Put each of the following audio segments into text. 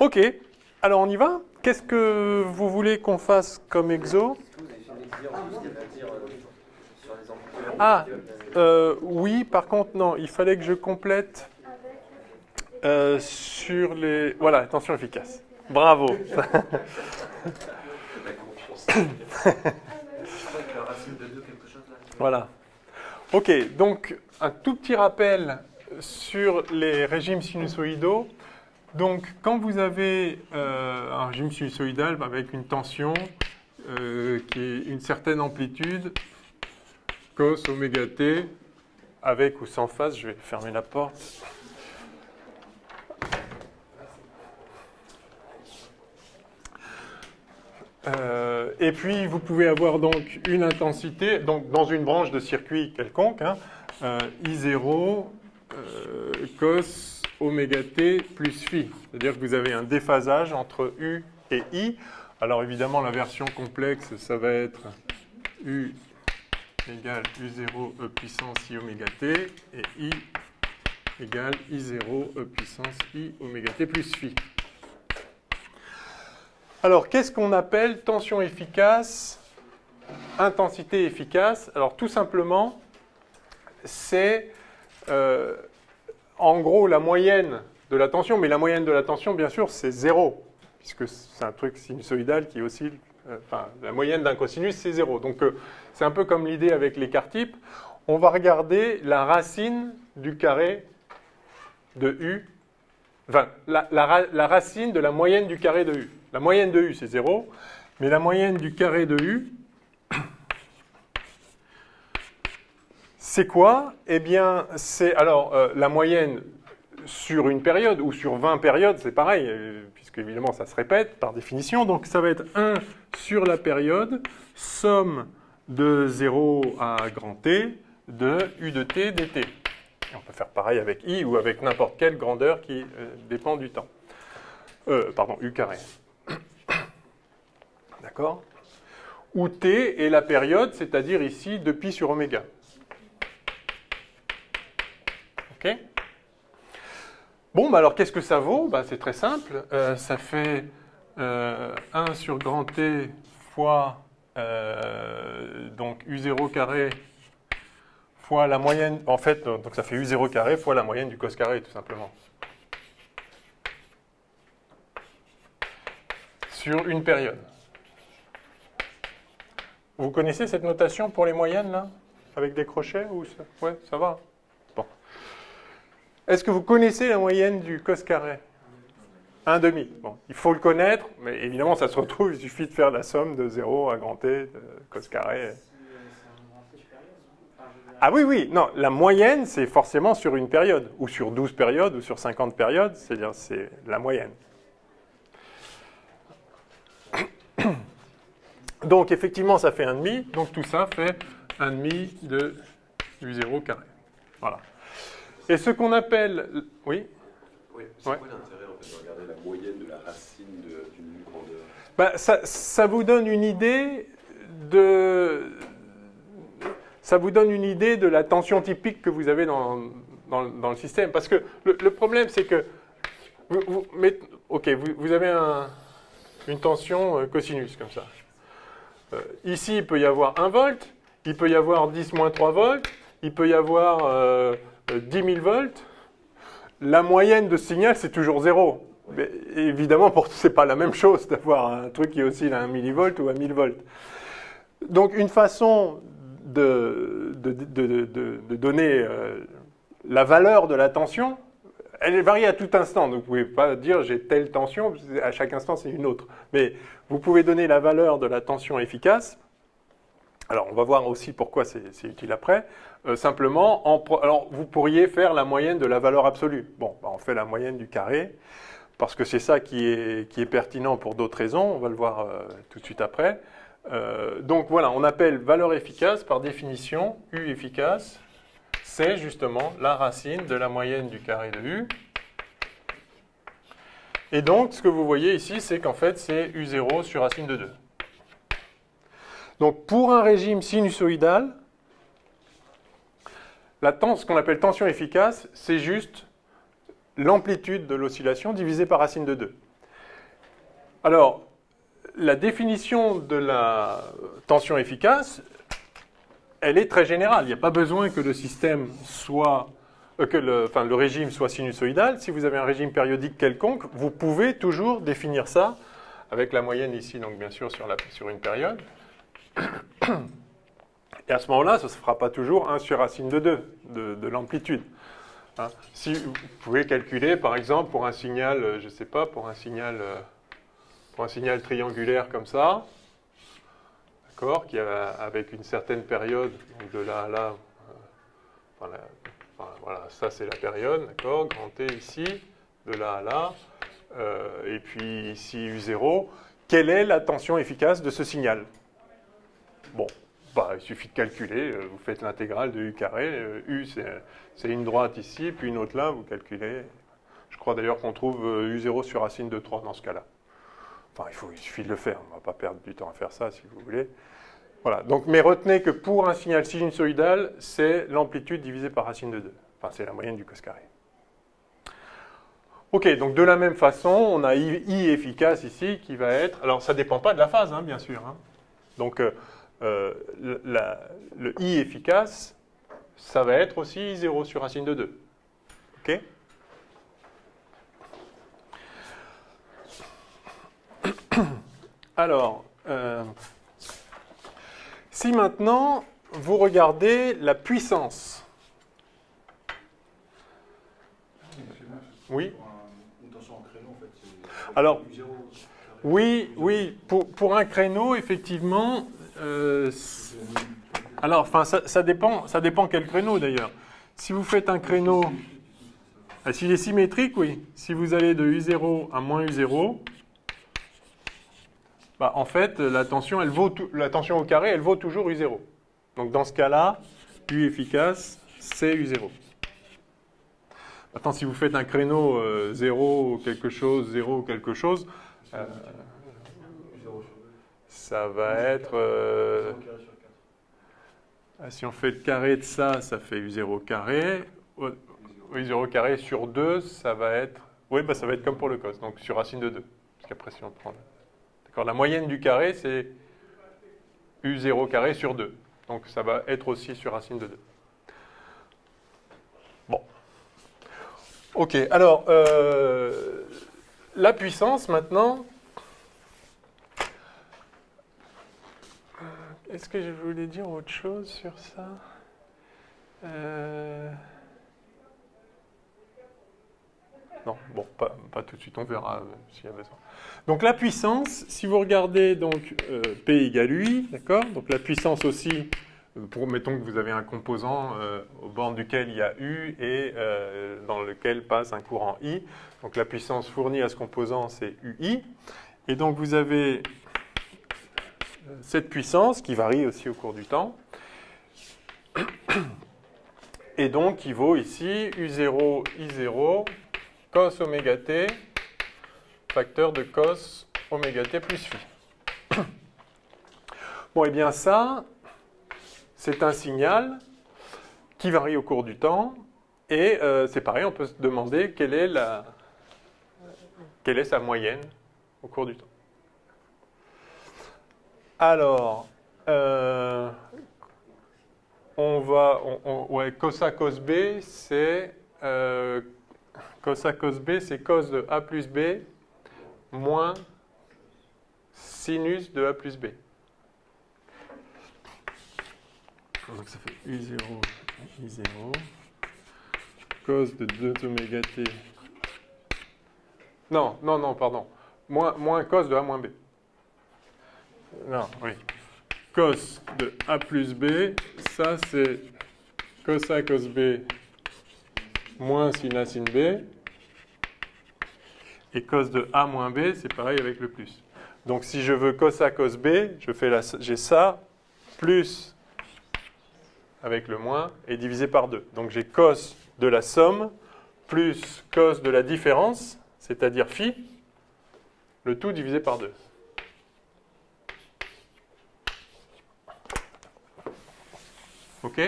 Ok, alors on y va. Qu'est-ce que vous voulez qu'on fasse comme exo? Ah, oui, par contre, non, il fallait que je complète sur les... Voilà, tension efficace. Bravo. Voilà. Ok, donc un tout petit rappel sur les régimes sinusoïdaux. Donc, quand vous avez un régime sinusoïdal avec une tension qui est une certaine amplitude, cos oméga t, avec ou sans phase, je vais fermer la porte. Et puis, vous pouvez avoir donc une intensité, donc dans une branche de circuit quelconque, hein, I0 cos oméga t plus phi. C'est-à-dire que vous avez un déphasage entre U et I. Alors évidemment, la version complexe, ça va être U égale U0 e puissance I oméga t et I égale I0 e puissance I oméga t plus phi. Alors, qu'est-ce qu'on appelle tension efficace, intensité efficace? Alors, tout simplement, c'est en gros la moyenne de la tension, mais la moyenne de la tension, bien sûr, c'est 0, puisque c'est un truc sinusoïdal qui oscille, enfin, la moyenne d'un cosinus, c'est 0. Donc, c'est un peu comme l'idée avec l'écart type. On va regarder la racine du carré de U, enfin, la racine de la moyenne du carré de U. La moyenne de U, c'est 0, mais la moyenne du carré de U, c'est quoi? Eh bien, c'est alors la moyenne sur une période ou sur 20 périodes, c'est pareil, puisque évidemment ça se répète par définition. Donc ça va être 1 sur la période, somme de 0 à grand T de U de T dt. Et on peut faire pareil avec I ou avec n'importe quelle grandeur qui dépend du temps. Pardon, U carré. D'accord? Où T est la période, c'est-à-dire ici 2π sur oméga. Ok? Bon, bah alors qu'est-ce que ça vaut? Bah, c'est très simple. Ça fait 1 sur grand T fois donc U0 carré fois la moyenne. En fait, donc ça fait U0 carré fois la moyenne du cos carré, tout simplement. Sur une période. Vous connaissez cette notation pour les moyennes, là? Avec des crochets ou ça... Ouais, ça va. Bon. Est-ce que vous connaissez la moyenne du cos carré? 1,5. Bon, il faut le connaître, mais évidemment, ça se retrouve, il suffit de faire la somme de 0 à grand T, de cos carré. Ah oui, oui, non, la moyenne, c'est forcément sur une période, ou sur 12 périodes, ou sur 50 périodes, c'est-à-dire c'est la moyenne. Donc, effectivement, ça fait 1,5. Donc, tout ça fait 1,5 de U0 carré. Voilà. Et ce qu'on appelle... Oui? Oui, c'est quoi l'intérêt en fait, de regarder la moyenne de la racine d'une grandeur? Bah, ça vous donne une idée de... Ça vous donne une idée de la tension typique que vous avez dans le système. Parce que le problème, c'est que... Vous avez une tension cosinus, comme ça. Ici, il peut y avoir 1 volt, il peut y avoir 10-3 volts, il peut y avoir 10 000 volts. La moyenne de ce signal, c'est toujours 0. Mais évidemment, ce n'est pas la même chose d'avoir un truc qui oscille à 1 millivolt ou à 1000 volts. Donc, une façon de donner la valeur de la tension, elle varie à tout instant. Donc, vous ne pouvez pas dire j'ai telle tension, à chaque instant, c'est une autre. Mais vous pouvez donner la valeur de la tension efficace. Alors, on va voir aussi pourquoi c'est utile après. Simplement, alors, vous pourriez faire la moyenne de la valeur absolue. Bon, bah, on fait la moyenne du carré, parce que c'est ça qui est pertinent pour d'autres raisons. On va le voir tout de suite après. Donc, voilà, on appelle valeur efficace, par définition, U efficace, c'est justement la racine de la moyenne du carré de U. Et donc, ce que vous voyez ici, c'est qu'en fait, c'est U0 sur racine de 2. Donc, pour un régime sinusoïdal, ce qu'on appelle tension efficace, c'est juste l'amplitude de l'oscillation divisée par racine de 2. Alors, la définition de la tension efficace, elle est très générale. Il n'y a pas besoin que le système soit, le régime soit sinusoïdal. Si vous avez un régime périodique quelconque, vous pouvez toujours définir ça avec la moyenne ici, donc bien sûr sur une période. Et à ce moment-là, ce ne se fera pas toujours 1 sur racine de 2 de l'amplitude. Hein. Si vous pouvez calculer, par exemple, pour un signal, je ne sais pas, pour un signal triangulaire comme ça, d'accord, qui avec une certaine période, donc de là à là, voilà, ça c'est la période, d'accord, grand T ici, de là à là, et puis ici U0, quelle est la tension efficace de ce signal? Bon, il suffit de calculer, vous faites l'intégrale de U carré, U c'est une droite ici, puis une autre là, vous calculez. Je crois d'ailleurs qu'on trouve U0 sur racine de 3 dans ce cas-là. Enfin, il suffit de le faire, on ne va pas perdre du temps à faire ça si vous voulez. Voilà, donc, mais retenez que pour un signal sinusoïdal, c'est l'amplitude divisée par racine de 2. Enfin, c'est la moyenne du cos carré. Ok, donc de la même façon, on a I efficace ici qui va être... Alors, ça ne dépend pas de la phase, hein, bien sûr. Hein. Donc, le I efficace, ça va être aussi I0 sur racine de 2. Ok ? Alors, si maintenant vous regardez la puissance. Oui. Une tension en créneau, en fait. Alors, oui, pour un créneau, effectivement. Alors, enfin, ça dépend quel créneau d'ailleurs. Si vous faites un créneau, s'il est symétrique, oui. Si vous allez de U0 à moins U0. En fait, la tension au carré, elle vaut toujours U0. Donc dans ce cas-là, U efficace, c'est U0. Maintenant, si vous faites un créneau 0 quelque chose, 0 quelque chose, ça va être... si on fait le carré de ça, ça fait U0 carré. U0 carré sur 2, ça va être... Oui, ça va être comme pour le cos, donc sur racine de 2. Parce qu'après, si on prend... La moyenne du carré, c'est U0 carré sur 2. Donc ça va être aussi sur racine de 2. Bon. Ok, alors, la puissance maintenant. Est-ce que je voulais dire autre chose sur ça? Non, bon, pas tout de suite, on verra s'il y a besoin. Donc la puissance, si vous regardez donc P égale UI, d'accord? Donc la puissance aussi, mettons que vous avez un composant au bord duquel il y a U et dans lequel passe un courant I. Donc la puissance fournie à ce composant, c'est UI. Et donc vous avez cette puissance qui varie aussi au cours du temps. Et donc qui vaut ici U0, I0, cos oméga t, facteur de cos oméga t plus phi. Bon, et bien ça, c'est un signal qui varie au cours du temps. Et c'est pareil, on peut se demander quelle est sa moyenne au cours du temps. Alors, cos A cos B, c'est cos A cos B, c'est cos de A plus B moins sinus de A plus B. Donc ça fait U0, I0, cos de 2 oméga t. Non, pardon. Moins cos de A moins B. Non, oui. Cos de A plus B, ça c'est cos A cos B moins sin A sin B. Et cos de A moins B, c'est pareil avec le plus. Donc si je veux cos A cos B, j'ai ça plus avec le moins et divisé par 2. Donc j'ai cos de la somme plus cos de la différence, c'est-à-dire phi, le tout divisé par 2. OK?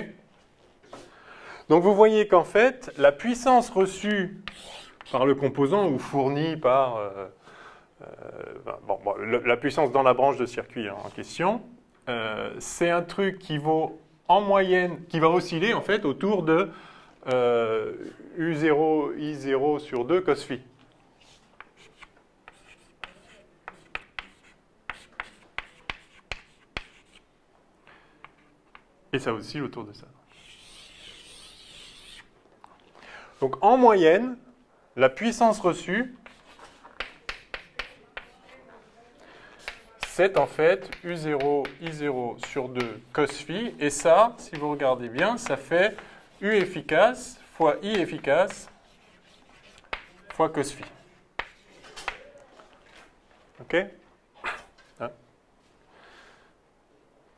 Donc vous voyez qu'en fait, la puissance reçue par le composant ou fournie par la puissance dans la branche de circuit en question, c'est un truc qui vaut en moyenne, qui va osciller en fait autour de U0, I0 sur 2 cos phi. Et ça oscille autour de ça. Donc en moyenne, la puissance reçue, c'est en fait U0, I0 sur 2 cos phi. Et ça, si vous regardez bien, ça fait U efficace fois I efficace fois cos phi. OK? Hein?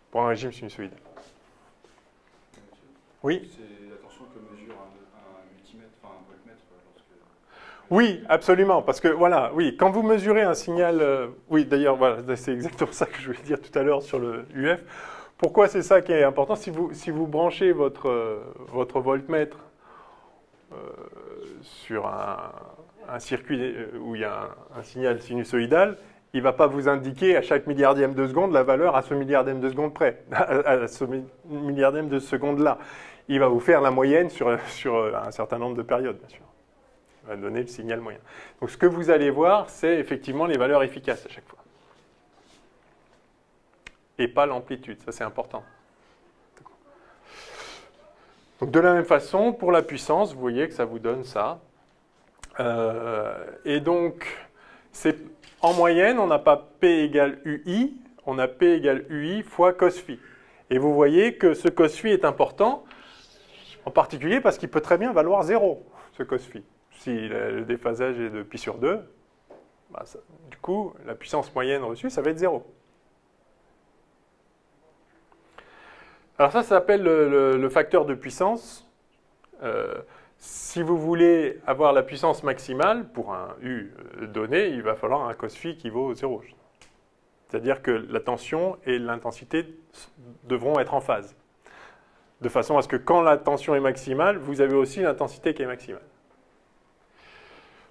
Pour un régime sinusoïde. Oui? C'est la tension que mesure un multimètre, enfin un voltmètre lorsque... Oui, absolument, parce que voilà, oui, quand vous mesurez un signal, oui, d'ailleurs, voilà, c'est exactement ça que je voulais dire tout à l'heure sur le UF. Pourquoi c'est ça qui est important? Si vous branchez votre voltmètre sur un circuit où il y a un signal sinusoïdal, il ne va pas vous indiquer à chaque milliardième de seconde la valeur à ce milliardième de seconde près, à ce milliardième de seconde-là. Il va vous faire la moyenne sur un certain nombre de périodes, bien sûr. Il va donner le signal moyen. Donc ce que vous allez voir, c'est effectivement les valeurs efficaces à chaque fois. Et pas l'amplitude, ça c'est important. Donc de la même façon, pour la puissance, vous voyez que ça vous donne ça. Et donc, en moyenne, on n'a pas P égale UI, on a P égale UI fois cos phi. Et vous voyez que ce cos phi est important, en particulier parce qu'il peut très bien valoir 0, ce cos phi. Si le déphasage est de pi sur 2, bah du coup, la puissance moyenne reçue, ça va être 0. Alors ça s'appelle le facteur de puissance. Si vous voulez avoir la puissance maximale pour un U donné, il va falloir un cos phi qui vaut 0. C'est-à-dire que la tension et l'intensité devront être en phase. De façon à ce que quand la tension est maximale, vous avez aussi l'intensité qui est maximale.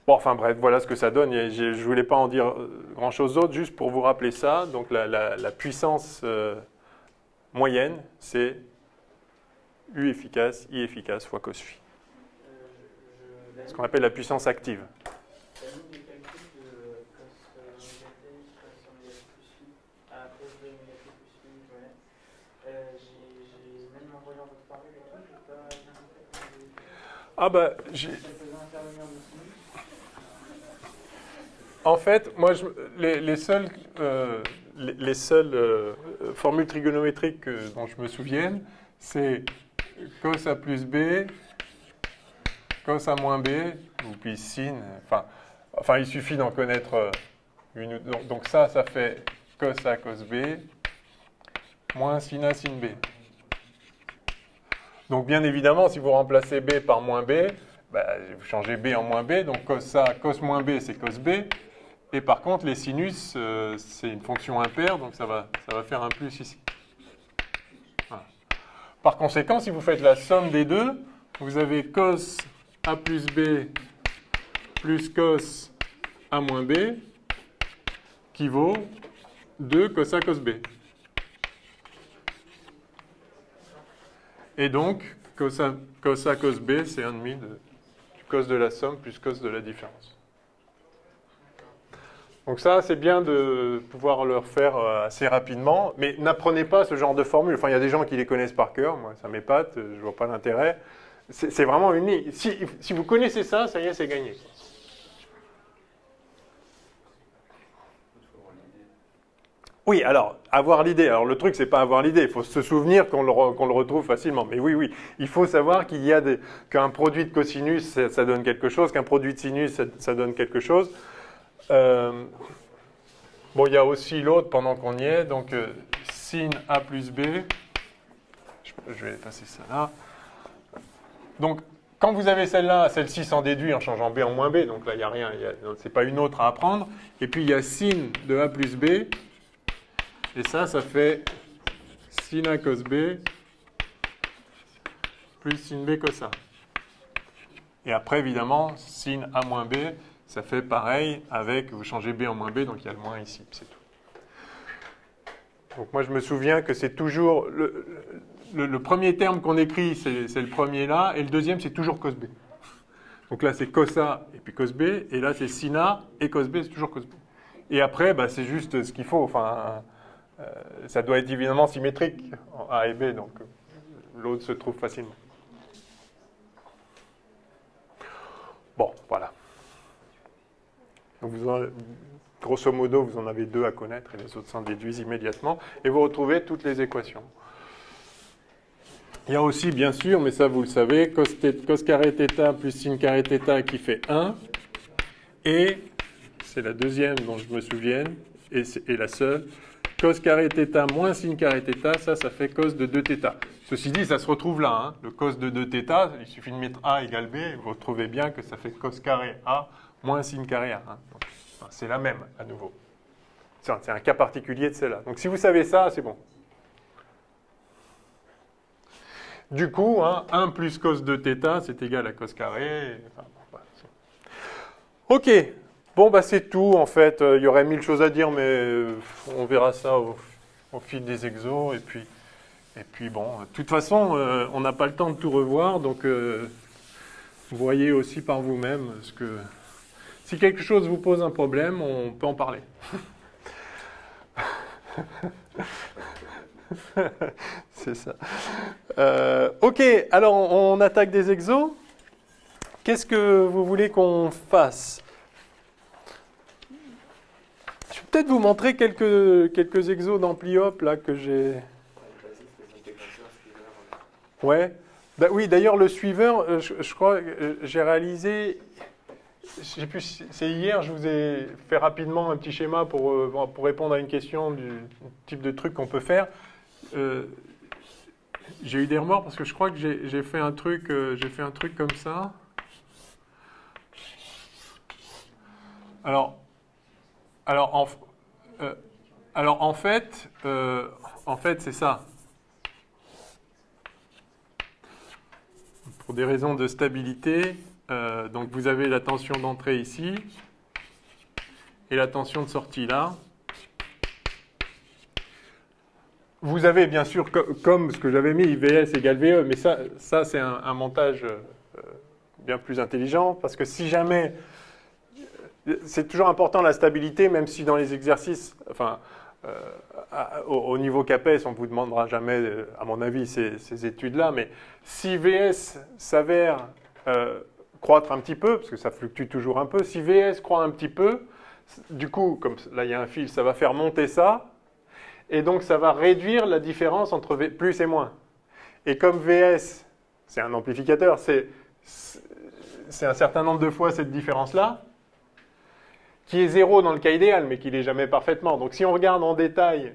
Bon, enfin bref, voilà ce que ça donne. Je ne voulais pas en dire grand-chose d'autre, juste pour vous rappeler ça. Donc la puissance moyenne, c'est U efficace, I efficace fois cos phi. Ce qu'on appelle la puissance active. Ah bah, en fait, moi, les seules formules trigonométriques dont je me souvienne, c'est cos A plus B, cos A moins B, ou puis sin. Enfin, il suffit d'en connaître une. Donc ça fait cos A cos B, moins sin A sin B. Donc bien évidemment, si vous remplacez B par moins B, vous changez B en moins B, donc cos moins B, c'est cos B. Et par contre, les sinus, c'est une fonction impaire, donc ça va faire un plus ici. Voilà. Par conséquent, si vous faites la somme des deux, vous avez cos A plus B plus cos A moins B qui vaut 2 cos A cos B. Et donc, cos A cos B, c'est 1,5 du cos de la somme plus cos de la différence. Donc ça, c'est bien de pouvoir le refaire assez rapidement, mais n'apprenez pas ce genre de formule. Enfin, il y a des gens qui les connaissent par cœur, moi ça m'épate, je ne vois pas l'intérêt. C'est vraiment unique. Si vous connaissez ça, ça y est, c'est gagné. Oui, alors, avoir l'idée. Alors, le truc, c'est pas avoir l'idée. Il faut se souvenir qu'on le retrouve facilement. Mais oui, il faut savoir qu'il y a qu'un produit de cosinus, ça donne quelque chose, qu'un produit de sinus, ça donne quelque chose. Bon, il y a aussi l'autre pendant qu'on y est. Donc, sin A plus B. Je vais passer ça là. Donc, quand vous avez celle-là, celle-ci s'en déduit en changeant B en moins B. Donc là, il n'y a rien. Ce n'est pas une autre à apprendre. Et puis, il y a sin de A plus B. Et ça fait sin A cos B plus sin B cos A. Et après, évidemment, sin A moins B, ça fait pareil avec, vous changez B en moins B, donc il y a le moins ici, c'est tout. Donc moi je me souviens que c'est toujours, le premier terme qu'on écrit, c'est le premier là, et le deuxième c'est toujours cos B. Donc là c'est cos A et puis cos B, et là c'est sin A et cos B, c'est toujours cos B. Et après, bah, c'est juste ce qu'il faut, enfin, ça doit être évidemment symétrique, en A et B, donc l'autre se trouve facilement. Bon, voilà. Donc grosso modo, vous en avez deux à connaître et les autres s'en déduisent immédiatement. Et vous retrouvez toutes les équations. Il y a aussi, bien sûr, mais ça vous le savez, cos carré θ plus sin carré θ qui fait 1. Et, c'est la deuxième dont je me souvienne, et la seule, cos carré θ moins sin carré θ, ça fait cos de 2θ. Ceci dit, ça se retrouve là, hein. Le cos de 2θ, il suffit de mettre A égale B, et vous retrouvez bien que ça fait cos carré A moins sin carré A. Hein. Enfin, c'est la même, à nouveau. C'est un cas particulier de celle-là. Donc si vous savez ça, c'est bon. Du coup, hein, 1 plus cos de θ, c'est égal à cos carré. Enfin, bon, voilà. Ok. Bon, bah c'est tout, en fait. Il y aurait 1000 choses à dire, mais on verra ça au fil des exos, et puis bon, de toute façon, on n'a pas le temps de tout revoir, donc voyez aussi par vous-même ce que... Si quelque chose vous pose un problème, on peut en parler. C'est ça. Ok, alors on attaque des exos. Qu'est-ce que vous voulez qu'on fasse? Je vais peut-être vous montrer quelques exos d'AmpliHop là que j'ai... Ouais. Bah oui, d'ailleurs, le suiveur, je crois que j'ai réalisé, je sais plus, c'est hier, je vous ai fait rapidement un petit schéma pour répondre à une question du type de truc qu'on peut faire. J'ai eu des remords parce que je crois que j'ai fait un truc comme ça. Alors en fait, c'est ça. Pour des raisons de stabilité, donc vous avez la tension d'entrée ici et la tension de sortie là. Vous avez bien sûr, comme ce que j'avais mis, VS égale VE, mais ça c'est un montage bien plus intelligent, parce que si jamais... C'est toujours important la stabilité, même si dans les exercices, enfin, au niveau CAPES, on ne vous demandera jamais, à mon avis, ces études-là, mais si VS s'avère croître un petit peu, parce que ça fluctue toujours un peu, si VS croît un petit peu, du coup, comme là il y a un fil, ça va faire monter ça, et donc ça va réduire la différence entre plus et moins. Et comme VS, c'est un amplificateur, c'est un certain nombre de fois cette différence-là, qui est 0 dans le cas idéal, mais qui n'est jamais parfaitement. Donc si on regarde en détail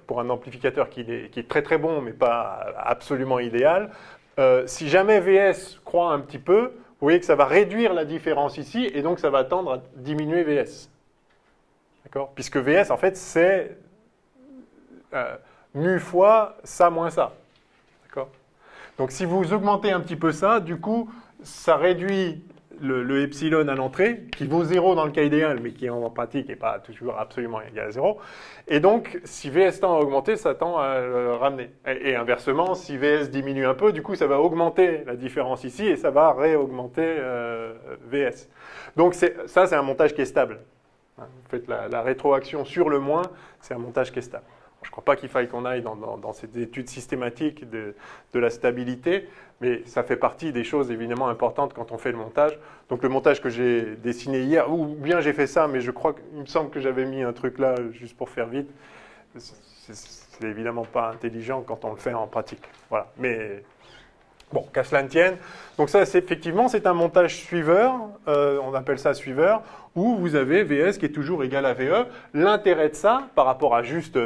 pour un amplificateur qui est très très bon, mais pas absolument idéal, si jamais VS croît un petit peu, vous voyez que ça va réduire la différence ici, et donc ça va tendre à diminuer VS. D'accord? Puisque VS, en fait, c'est mu fois ça moins ça. D'accord? Donc si vous augmentez un petit peu ça, du coup, ça réduit le epsilon à l'entrée, qui vaut 0 dans le cas idéal, mais qui en pratique n'est pas toujours absolument égal à 0. Et donc, si VS tend à augmenter, ça tend à le ramener. Et inversement, si VS diminue un peu, du coup, ça va augmenter la différence ici, et ça va réaugmenter VS. Donc ça, c'est un montage qui est stable. Vous faites la rétroaction sur le moins, c'est un montage qui est stable. Je ne crois pas qu'il faille qu'on aille dans cette étude systématique de la stabilité, mais ça fait partie des choses évidemment importantes quand on fait le montage. Donc le montage que j'ai dessiné hier, ou bien j'ai fait ça, mais je crois qu'il me semble que j'avais mis un truc là juste pour faire vite. C'est évidemment pas intelligent quand on le fait en pratique. Voilà. Mais bon, qu'à cela ne tienne. Donc ça, effectivement, c'est un montage suiveur, on appelle ça suiveur, où vous avez VS qui est toujours égal à VE. L'intérêt de ça, par rapport à juste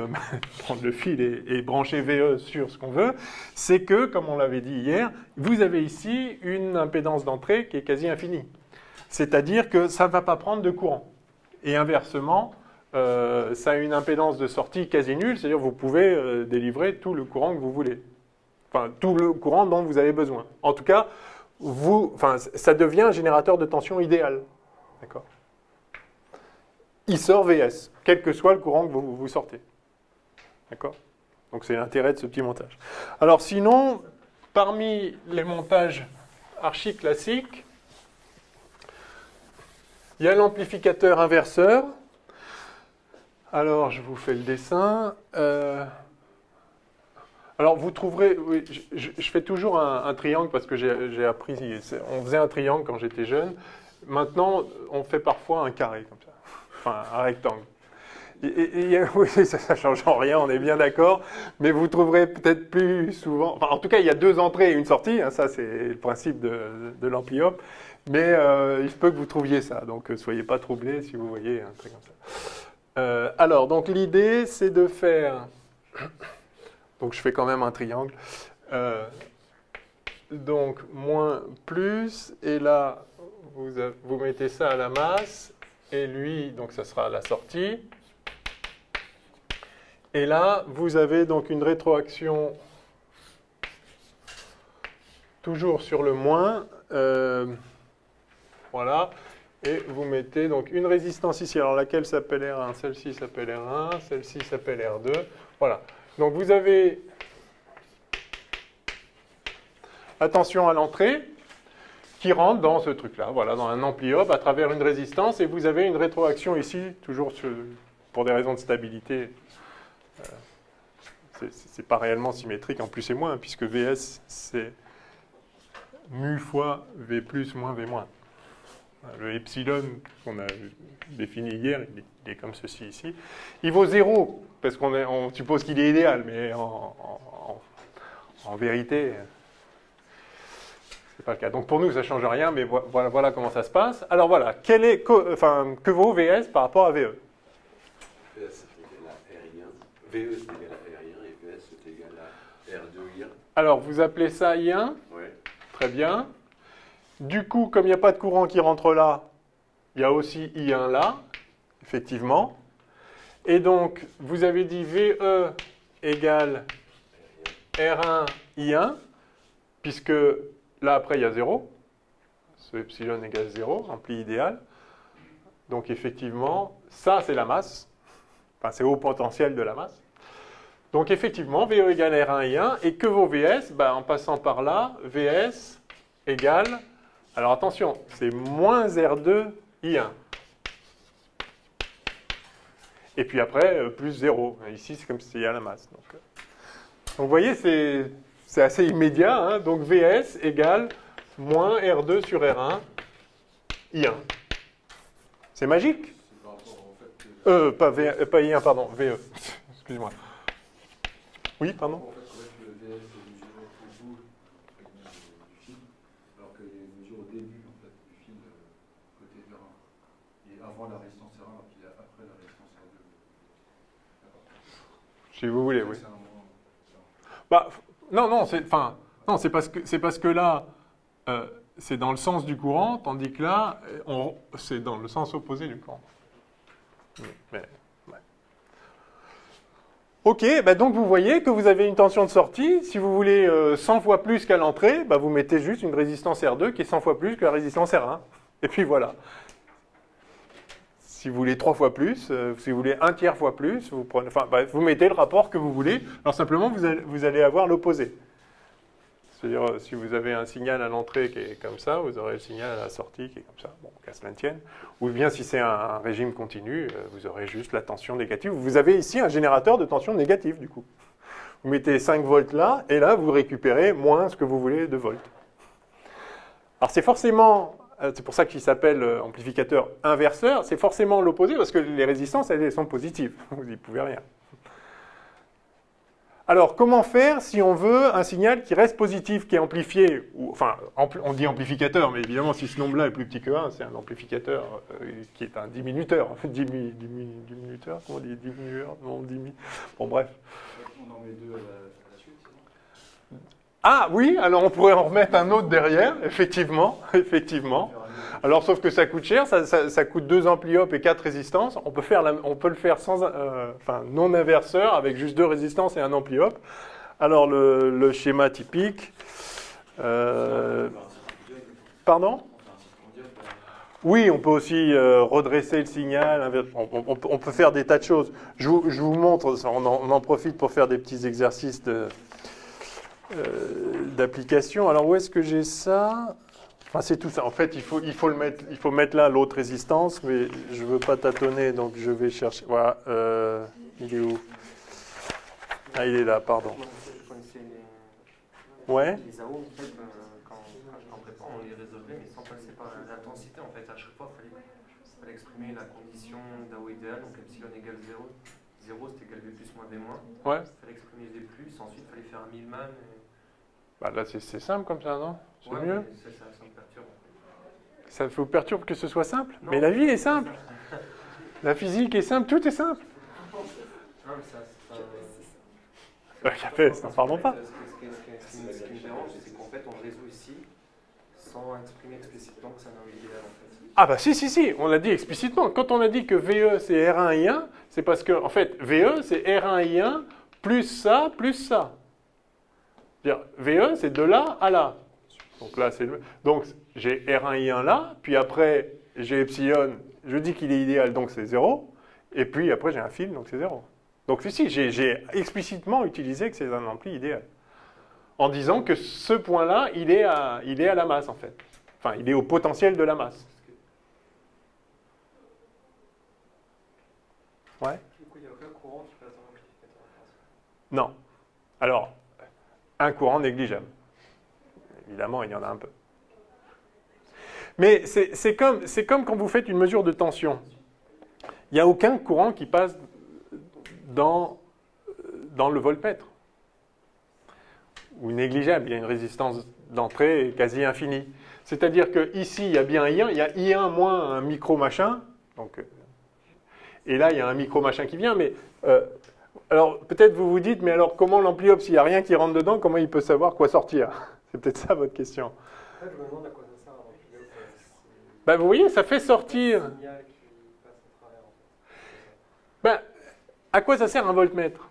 prendre le fil et brancher VE sur ce qu'on veut, c'est que, comme on l'avait dit hier, vous avez ici une impédance d'entrée qui est quasi infinie. C'est-à-dire que ça ne va pas prendre de courant. Et inversement, ça a une impédance de sortie quasi nulle, c'est-à-dire que vous pouvez délivrer tout le courant que vous voulez. Enfin, tout le courant dont vous avez besoin. En tout cas, ça devient un générateur de tension idéal. D'accord? Il sort VS, quel que soit le courant que vous sortez. D'accord? Donc c'est l'intérêt de ce petit montage. Alors sinon, parmi les montages archi classiques, il y a l'amplificateur inverseur. Alors je vous fais le dessin. Alors vous trouverez, oui, je fais toujours un triangle parce que j'ai appris, on faisait un triangle quand j'étais jeune. Maintenant, on fait parfois un carré comme ça, enfin un rectangle. Oui, ça ne change en rien, on est bien d'accord, mais vous trouverez peut-être plus souvent, enfin en tout cas il y a 2 entrées et une sortie, hein, ça c'est le principe de l'ampli-op, mais il se peut que vous trouviez ça, donc soyez pas troublés si vous voyez un truc comme ça. Alors, donc l'idée c'est de faire, donc je fais quand même un triangle, donc moins plus, et là vous mettez ça à la masse, et lui, donc ça sera à la sortie. Et là, vous avez donc une rétroaction toujours sur le moins. Voilà. Et vous mettez donc une résistance ici. Alors laquelle s'appelle R1, celle-ci s'appelle R1, celle-ci s'appelle R2. Voilà. Donc vous avez attention à l'entrée qui rentre dans ce truc-là, voilà, dans un ampli-op à travers une résistance. Et vous avez une rétroaction ici, toujours pour des raisons de stabilité. C'est pas réellement symétrique en plus et moins, puisque VS, c'est mu fois V plus moins V moins. Le epsilon qu'on a défini hier, il est comme ceci ici. Il vaut 0, parce qu'on suppose qu'il est idéal, mais en vérité, c'est pas le cas. Donc pour nous, ça ne change rien, mais voilà comment ça se passe. Alors voilà, que vaut VS par rapport à VE? VS est égal à R1, VE est égal à R1 et VS est égal à R2 I1. Alors vous appelez ça I1? Oui. Très bien. Du coup, comme il n'y a pas de courant qui rentre là, il y a aussi I1 là, effectivement. Et donc, vous avez dit VE égale R1 I1, puisque là, après, il y a 0. Ce epsilon égale 0, ampli idéal. Donc, effectivement, ça, c'est la masse. Enfin, c'est au potentiel de la masse. Donc, effectivement, VE égale R1 I1. Et que vaut VS? En passant par là, VS égale... Alors, attention, c'est moins R2 I1. Et puis après, plus 0. Ici, c'est comme s'il y a la masse. Donc vous voyez, c'est assez immédiat. Hein. Donc, VS égale moins R2 sur R1 I1. C'est magique. Pas I1, pardon, VE. Excuse-moi. Oui, pardon. La résistance R1 puis après la résistance R2. Si vous voulez, oui. Non, c'est parce que là, c'est dans le sens du courant, tandis que là, c'est dans le sens opposé du courant. Mais, ouais. Ok, donc vous voyez que vous avez une tension de sortie. Si vous voulez 100 fois plus qu'à l'entrée, vous mettez juste une résistance R2 qui est 100 fois plus que la résistance R1. Et puis voilà. Si vous voulez 3 fois plus, si vous voulez 1/3 fois plus, vous mettez le rapport que vous voulez. Alors simplement, vous allez avoir l'opposé. C'est-à-dire, si vous avez un signal à l'entrée qui est comme ça, vous aurez le signal à la sortie qui est comme ça, bon, qu'à cela ne tienne. Ou bien, si c'est un régime continu, vous aurez juste la tension négative. Vous avez ici un générateur de tension négative, du coup. Vous mettez 5 volts là, et là, vous récupérez moins ce que vous voulez de volts. Alors, c'est forcément... C'est pour ça qu'il s'appelle amplificateur inverseur. C'est forcément l'opposé parce que les résistances, elles sont positives. Vous n'y pouvez rien. Alors, comment faire si on veut un signal qui reste positif, qui est amplifié on dit amplificateur, mais évidemment, si ce nombre-là est plus petit que 1, c'est un amplificateur qui est un diminuteur. Diminuteur, comment on dit? Diminueur? Non, bon, bref. On en met 2 à la suite, c'est bon? Ah oui, alors on pourrait en remettre un autre derrière, effectivement. Alors sauf que ça coûte cher, ça coûte 2 ampli-op et 4 résistances. On peut le faire sans, non inverseur, avec juste 2 résistances et un ampli-op. Alors le schéma typique... Pardon? Oui, on peut aussi redresser le signal. On peut faire des tas de choses. Je vous montre, on en profite pour faire des petits exercices d'application. Alors, où est-ce que j'ai ça? Enfin, c'est tout ça. En fait, il faut mettre là l'autre résistance, mais je ne veux pas tâtonner, donc je vais chercher. Voilà. Il est où? Ah, il est là, pardon. Ouais. Les AO, en fait, quand j'étais en prépa, on les résolvait, mais sans passer par l'intensité. En fait, à chaque fois, il fallait exprimer la condition d'AO idéale, donc epsilon égale 0. 0, c'était égal V plus moins V moins. Ouais. Il fallait exprimer V plus, ensuite, il fallait faire un Millman. Bah, là, c'est simple comme ça, non? C'est ouais, mieux. Ça me perturbe. Ça vous perturbe que ce soit simple? Non. Mais la vie est simple. La physique est simple, tout est simple. Non, mais ça. Café, n'en parlons pas. Ce qui me dérange, c'est qu'en fait, on résout ici sans exprimer explicitement que c'est un AO idéal, en fait. Ah bah si, on l'a dit explicitement. Quand on a dit que VE c'est R1 I1, c'est parce que, en fait, VE c'est R1 I1 plus ça, plus ça. C'est-à-dire, VE c'est de là à là. Donc là, donc j'ai R1 I1 là, puis après j'ai epsilon, je dis qu'il est idéal, donc c'est 0, et puis après j'ai un fil, donc c'est 0. Donc si, j'ai explicitement utilisé que c'est un ampli idéal. En disant que ce point-là, il est à la masse, en fait. Enfin, il est au potentiel de la masse. Ouais. Du coup, il n'y a aucun courant qui passe dans l'amplificateur. Non. Alors, un courant négligeable. Évidemment, il y en a un peu. Mais c'est comme quand vous faites une mesure de tension. Il n'y a aucun courant qui passe dans le voltmètre. Ou négligeable, il y a une résistance d'entrée quasi infinie. C'est-à-dire qu'ici, il y a bien I1, il y a I1 moins un micro-machin. Et là, il y a un micro-machin qui vient. Mais alors, peut-être vous vous dites, mais alors comment l'ampli-op, s'il n'y a rien qui rentre dedans, comment il peut savoir quoi sortir? C'est peut-être ça votre question. En fait, je me demande à quoi ça sert un ampli-op. Ben, vous voyez, ça fait sortir. Un signal qui passe à travers, en fait. Ben, à quoi ça sert un voltmètre?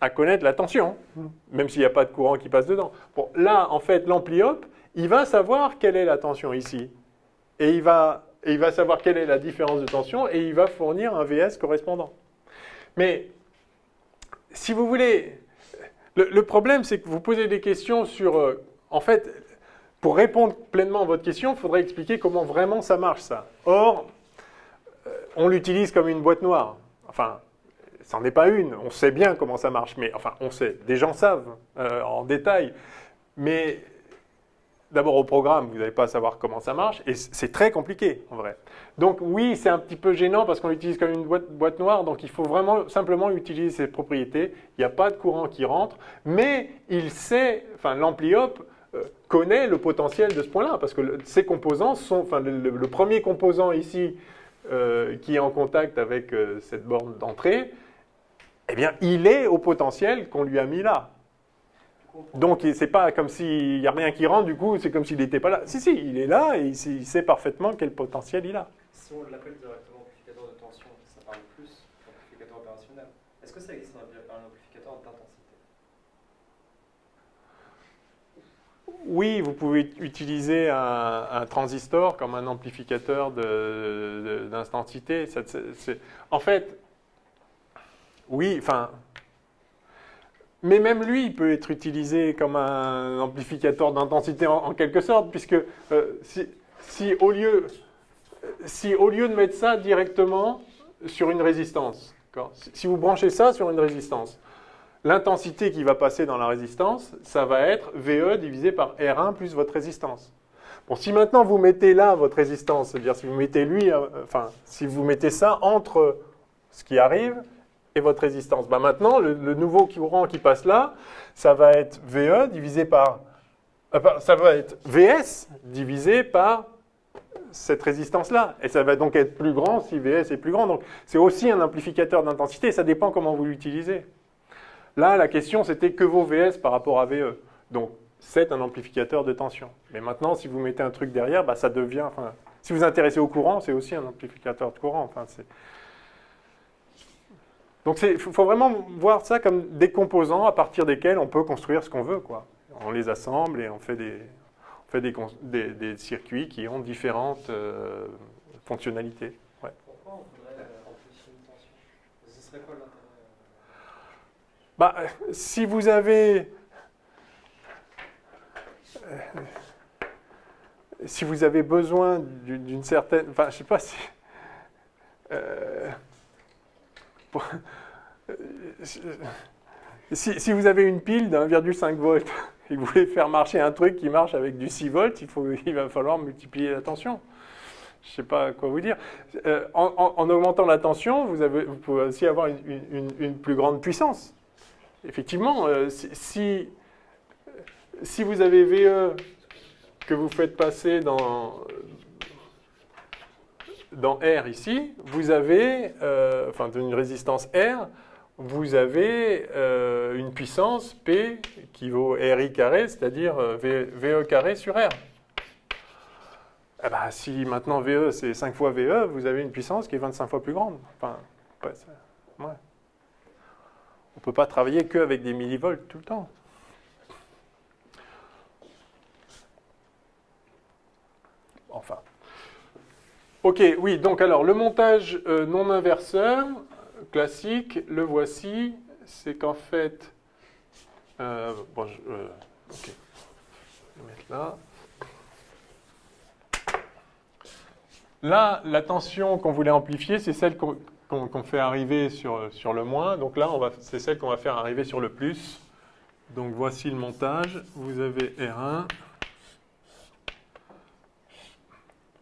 À connaître la tension, même s'il n'y a pas de courant qui passe dedans. Bon, là, en fait, l'ampli-op, il va savoir quelle est la tension ici. Et il va savoir quelle est la différence de tension et il va fournir un VS correspondant. Mais, si vous voulez, le problème, c'est que vous posez des questions sur... en fait, pour répondre pleinement à votre question, il faudrait expliquer comment vraiment ça marche, ça. Or, on l'utilise comme une boîte noire. Enfin... ça n'en est pas une, on sait bien comment ça marche, mais enfin on sait, des gens savent en détail, mais d'abord au programme, vous n'allez pas savoir comment ça marche, et c'est très compliqué en vrai. Donc oui, c'est un petit peu gênant parce qu'on l'utilise comme une boîte noire, donc il faut vraiment simplement utiliser ses propriétés, il n'y a pas de courant qui rentre, mais il sait, enfin l'ampli-op connaît le potentiel de ce point-là, parce que ces composants sont, enfin le premier composant ici qui est en contact avec cette borne d'entrée, eh bien, il est au potentiel qu'on lui a mis là. Donc, c'est pas comme s'il n'y a rien qui rentre, du coup, c'est comme s'il n'était pas là. Si, il est là et il sait parfaitement quel potentiel il a. Si on l'appelle directement amplificateur de tension, ça parle plus d'amplificateur opérationnel. Est-ce que ça existe un amplificateur d'intensité? Oui, vous pouvez utiliser un transistor comme un amplificateur d'intensité. En fait, oui, enfin... Mais même lui, il peut être utilisé comme un amplificateur d'intensité en quelque sorte, puisque si au lieu de mettre ça directement sur une résistance, si vous branchez ça sur une résistance, l'intensité qui va passer dans la résistance, ça va être VE divisé par R1 plus votre résistance. Bon, si maintenant vous mettez là votre résistance, c'est-à-dire si vous mettez si vous mettez ça entre ce qui arrive et votre résistance, ben maintenant le nouveau courant qui passe là, ça va être VE divisé par, ça va être VS divisé par cette résistance-là. Et ça va donc être plus grand si VS est plus grand. Donc c'est aussi un amplificateur d'intensité, ça dépend comment vous l'utilisez. Là, la question, c'était que vaut VS par rapport à VE. Donc, c'est un amplificateur de tension. Mais maintenant, si vous mettez un truc derrière, bah, ça devient... si vous vous intéressez au courant, c'est aussi un amplificateur de courant. Donc, il faut vraiment voir ça comme des composants à partir desquels on peut construire ce qu'on veut, quoi. On les assemble et on fait fait des circuits qui ont différentes fonctionnalités. Ouais. Pourquoi on voudrait amplifier une tension? Ce serait quoi l'intérêt? Bah, si vous avez... si vous avez besoin d'une certaine... Enfin, je sais pas si... si vous avez une pile d'1,5 volts et que vous voulez faire marcher un truc qui marche avec du 6 volts, il va falloir multiplier la tension. Je ne sais pas quoi vous dire. En augmentant la tension, vous pouvez aussi avoir une plus grande puissance. Effectivement, si vous avez VE que vous faites passer dans R ici, vous avez, enfin d'une résistance R, vous avez une puissance P qui vaut RI carré, c'est-à-dire VE carré sur R. Eh ben, si maintenant VE c'est 5 fois VE, vous avez une puissance qui est 25 fois plus grande. Enfin, ouais. On ne peut pas travailler qu'avec des millivolts tout le temps. Enfin. Ok, oui, donc alors le montage non inverseur classique, le voici, c'est qu'en fait, bon, ok, je vais mettre là. Là, la tension qu'on voulait amplifier, c'est celle qu'on fait arriver sur le moins. Donc là, c'est celle qu'on va faire arriver sur le plus. Donc voici le montage. Vous avez R1.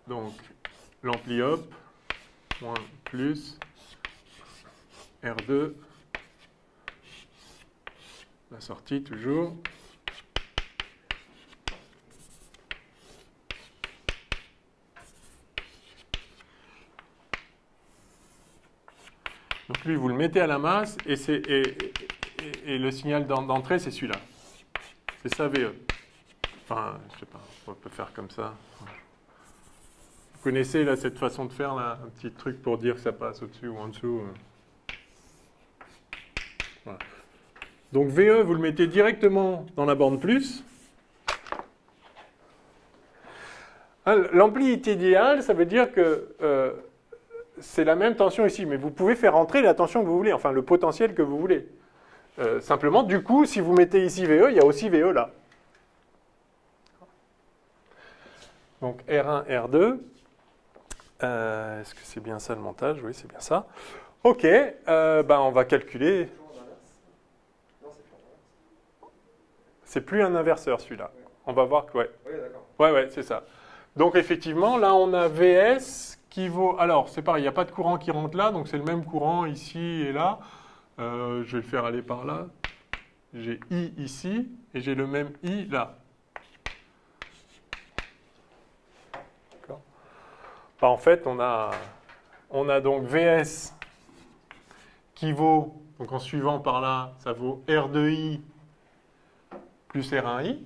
Donc l'ampli up, moins plus, R2. La sortie toujours. Donc lui, vous le mettez à la masse et et le signal d'entrée, c'est celui-là. C'est ça VE. Enfin, je sais pas, on peut faire comme ça. Vous connaissez là, cette façon de faire, là, un petit truc pour dire que ça passe au-dessus ou en dessous. Voilà. Donc VE, vous le mettez directement dans la borne plus. L'ampli idéal, ça veut dire que c'est la même tension ici, mais vous pouvez faire entrer la tension que vous voulez, enfin le potentiel que vous voulez. Simplement, du coup, si vous mettez ici VE, il y a aussi VE là. Donc R1, R2. Est-ce que c'est bien ça le montage? Oui, c'est bien ça. Ok, ben on va calculer. C'est plus un inverseur celui-là. On va voir que ouais. Oui, d'accord. Ouais, c'est ça. Donc effectivement, là on a VS qui vaut... Alors c'est pareil, il n'y a pas de courant qui rentre là, donc c'est le même courant ici et là. Je vais le faire aller par là. J'ai I ici et j'ai le même I là. D'accord. Bah, en fait, on a donc VS qui vaut, donc en suivant par là, ça vaut R2I plus R1I.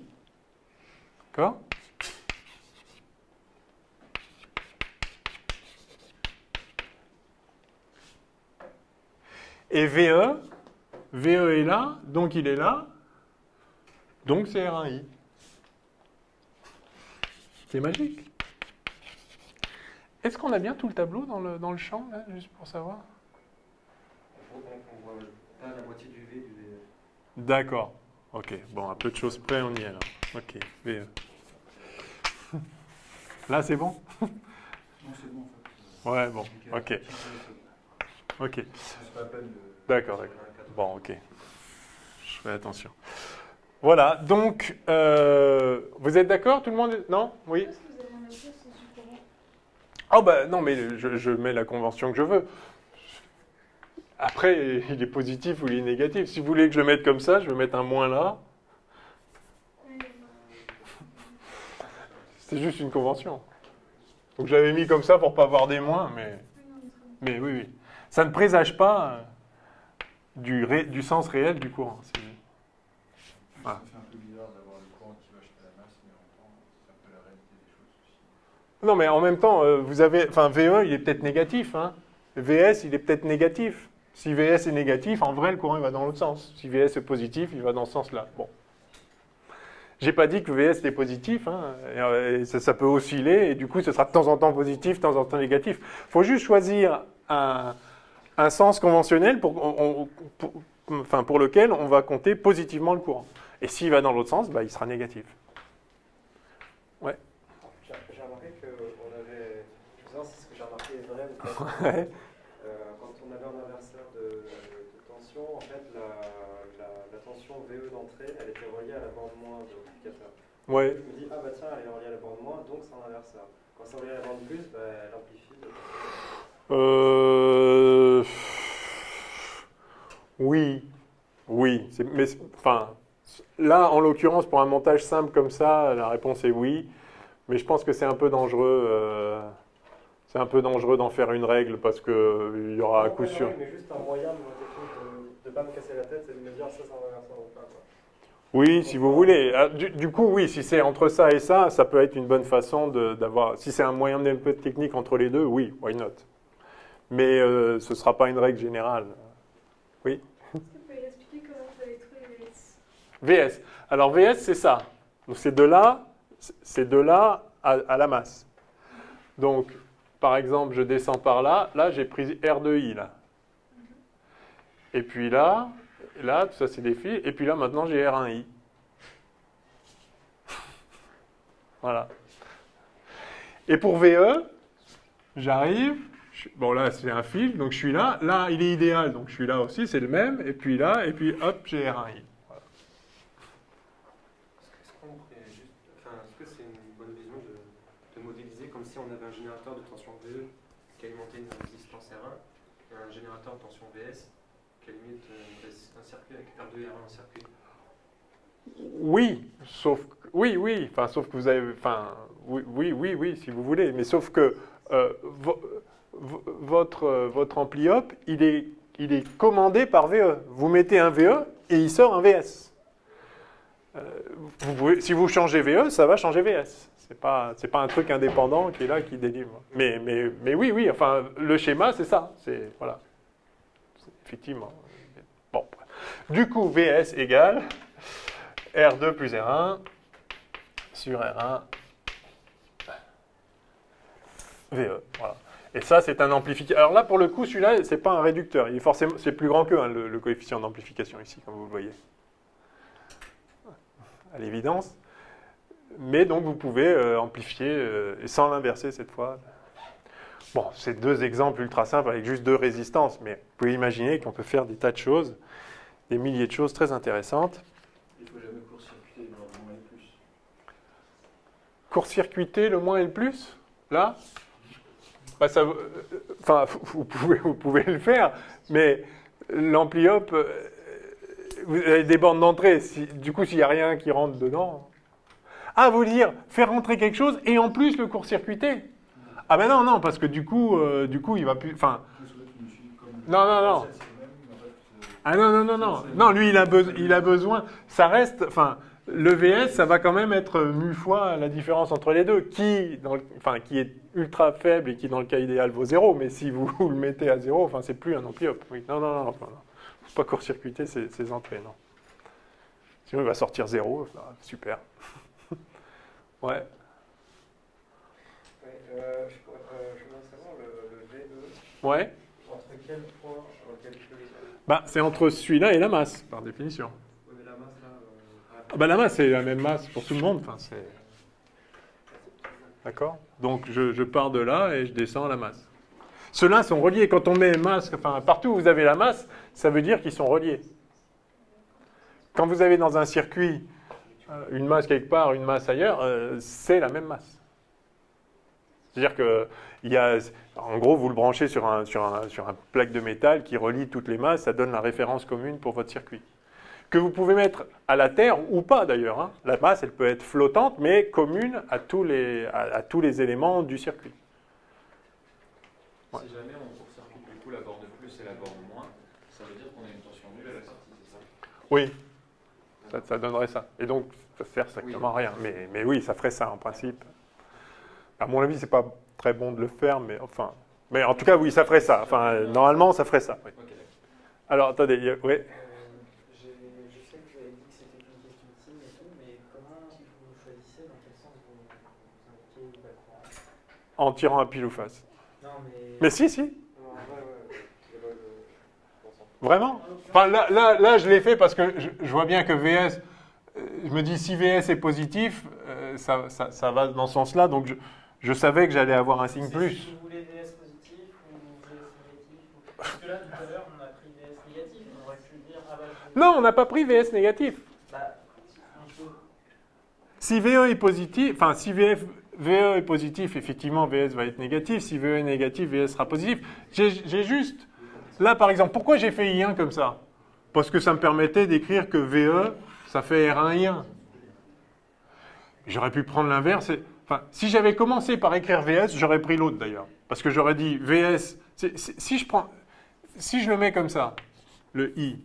D'accord ? Et VE est là, donc il est là, donc c'est R1I. C'est magique. Est-ce qu'on a bien tout le tableau dans le champ, là, juste pour savoir? On voit pas la moitié du V du VE. D'accord. Ok. Bon, à peu de choses près, on y est là. Ok. VE. Là, c'est bon? Non, c'est bon en fait. Ouais, bon. Ok. Ok. C'est pas la peine de... D'accord. Bon, ok. Je fais attention. Voilà. Donc, vous êtes d'accord, tout le monde? Non? Oui? Est-ce que vous avez un avis sur ce courant? Oh ben non, mais je mets la convention que je veux. Après, il est positif ou il est négatif. Si vous voulez que je le mette comme ça, je vais mettre un moins là. C'est juste une convention. Donc je l'avais mis comme ça pour pas avoir des moins, mais oui. Ça ne présage pas du sens réel du courant. Voilà. Ça fait un peu bizarre d'avoir le courant qui va jusqu'à la masse, mais en même temps, c'est un peu la réalité des choses aussi. Non, mais en même temps, vous avez, enfin, VE, il est peut-être négatif. Hein. VS, il est peut-être négatif. Si VS est négatif, en vrai, le courant il va dans l'autre sens. Si VS est positif, il va dans ce sens-là. Bon. J'ai pas dit que VS était positif, hein, et ça peut osciller, et du coup, ce sera de temps en temps positif, de temps en temps négatif. Il faut juste choisir un sens conventionnel pour lequel on va compter positivement le courant. Et s'il va dans l'autre sens, bah, il sera négatif. Ouais. J'ai remarqué qu'on avait. Je veux savoir si ce que j'ai remarqué est vrai ou pas. Ouais. Quand on avait un inverseur de tension, en fait, la tension VE d'entrée, elle était reliée à la borne moins de l'amplificateur. Ouais. Je me dis, ah bah tiens, elle est reliée à la borne moins, donc c'est un inverseur. Quand c'est relié à la borne plus, bah, elle amplifie. Oui. Oui. Enfin, là, en l'occurrence, pour un montage simple comme ça, la réponse est oui. Mais je pense que c'est un peu dangereux. C'est un peu dangereux d'en faire une règle parce qu'il y aura à coup sûr. Mais juste un moyen de ne pas me casser la tête et de me dire ça, c'est un inverseur ou pas. Quoi. Oui, si vous voulez. Du coup, oui, si c'est entre ça et ça peut être une bonne façon d'avoir. Si c'est un moyen de technique entre les deux, oui, why not. Mais ce ne sera pas une règle générale. Oui. Est-ce que vous pouvez expliquer comment vous avez trouvé VS? VS. Alors VS, c'est ça. Donc c'est de là à la masse. Donc, par exemple, je descends par là. Là, j'ai pris R2I, là. Et puis là, tout ça, c'est des fils. Et puis là, maintenant, j'ai R1I. Voilà. Et pour VE, j'arrive. Bon, là, c'est un fil, donc je suis là. Là, il est idéal, donc je suis là aussi, c'est le même. Et puis là, et puis hop, j'ai R1I. Voilà. Est-ce que c'est une bonne vision de modéliser comme si on avait un générateur de tension VE qui alimentait une résistance R1 et un générateur de tension VS qui alimente un circuit avec R2 et R1 en circuit? Oui, sauf que vous avez, oui, si vous voulez, mais sauf que votre ampli-op, il est commandé par VE. Vous mettez un VE et il sort un VS. Si vous changez VE, ça va changer VS. C'est pas un truc indépendant qui est là, qui délivre. Mais oui, enfin, le schéma, c'est ça. Voilà. Effectivement. Bon. Du coup, VS égale R2 plus R1 sur R1 VE. Voilà. Et ça, c'est un amplificateur. Alors là, pour le coup, celui-là, c'est pas un réducteur. C'est plus grand que le coefficient d'amplification ici, comme vous le voyez. À l'évidence. Mais donc, vous pouvez amplifier, et sans l'inverser cette fois. Bon, c'est deux exemples ultra simples avec juste deux résistances, mais vous pouvez imaginer qu'on peut faire des tas de choses, des milliers de choses très intéressantes. Il ne faut jamais court-circuiter le moins et le plus. Court-circuiter le moins et le plus, là bah, ça, enfin, vous pouvez le faire, mais l'ampli-op, vous avez des bornes d'entrée. Du coup, s'il n'y a rien qui rentre dedans... Ah, vous voulez dire faire rentrer quelque chose et en plus le court-circuiter? Ah ben non, parce que du coup, il va plus... Enfin, non. Ah non. Non, lui, il a besoin... Ça reste... Enfin, le VS, ça va quand même être 1000 fois la différence entre les deux, qui est ultra faible et qui, dans le cas idéal, vaut 0. Mais si vous le mettez à 0, enfin, c'est plus un ampli-op. Oui. Non. Faut pas court-circuiter ces entrées, non. Sinon, il va sortir 0. Super. Ouais. Je voudrais savoir le VE. Ouais. Entre quel point on calcule C'est entre celui-là et la masse, par définition. Oui, mais la masse, là... La masse, c'est la même masse pour tout le monde. Enfin, d'accord? Donc, je pars de là et je descends à la masse. Ceux-là sont reliés. Quand on met masse, enfin, partout où vous avez la masse, ça veut dire qu'ils sont reliés. Quand vous avez dans un circuit une masse quelque part, une masse ailleurs, c'est la même masse. C'est-à-dire que, en gros, vous le branchez sur un plaque de métal qui relie toutes les masses, ça donne la référence commune pour votre circuit. Que vous pouvez mettre à la terre ou pas d'ailleurs. Hein. La masse, elle peut être flottante, mais commune à tous les éléments du circuit. Ouais. Si jamais on court-circuite du coup la borne plus et la borne moins, ça veut dire qu'on a une tension nulle à la sortie, c'est ça? Oui, ça donnerait ça. Et donc, ça sert strictement à rien. Mais oui, ça ferait ça en principe. À mon avis, c'est pas très bon de le faire, mais enfin... Mais en tout cas, oui, ça ferait ça. Enfin, normalement, ça ferait ça. Oui. Okay. Alors, attendez, oui. Je sais que vous avez dit que c'était une question de signe et tout, mais comment en tirant à pile ou face. Non, Mais si, si. Non, ouais. Vraiment? Enfin, là, je l'ai fait parce que je vois bien que VS, je me dis si VS est positif, ça va dans ce sens-là, donc je savais que j'allais avoir un signe plus. Si vous voulez VS positif ou VS négatif, parce que là, tout à l'heure, on a pris VS négatif, on aurait pu dire, ah bah, Non, on n'a pas pris VS négatif. bah, un peu. Si VE est positif, enfin si VE est positif, effectivement VS va être négatif. Si VE est négatif, VS sera positif. J'ai juste, là par exemple, pourquoi j'ai fait I1 comme ça? Parce que ça me permettait d'écrire que VE, ça fait R1 I1. J'aurais pu prendre l'inverse. Enfin, si j'avais commencé par écrire VS, j'aurais pris l'autre d'ailleurs. Parce que j'aurais dit VS, si je le mets comme ça, le I,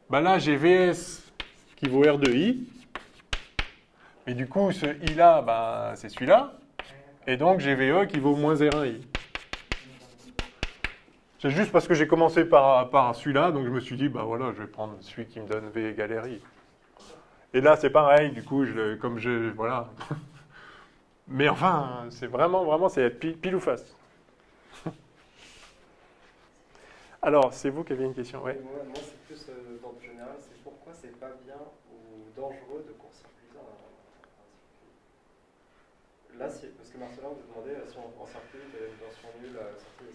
ben là j'ai VS qui vaut R de I. Et du coup, ce I-là, bah, c'est celui-là. Et donc, j'ai VE qui vaut moins R1I. C'est juste parce que j'ai commencé par celui-là, donc je me suis dit, bah voilà, je vais prendre celui qui me donne V égale RI. Et là, c'est pareil, du coup, voilà. Mais enfin, c'est vraiment, c'est pile ou face. Alors, c'est vous qui aviez une question, ouais. Moi c'est plus d'ordre général, c'est pourquoi c'est pas bien ou dangereux de court-circuiter un circuit. Là, parce que Marcelin vous demandait si on court-circuite, il y avait une tension nulle,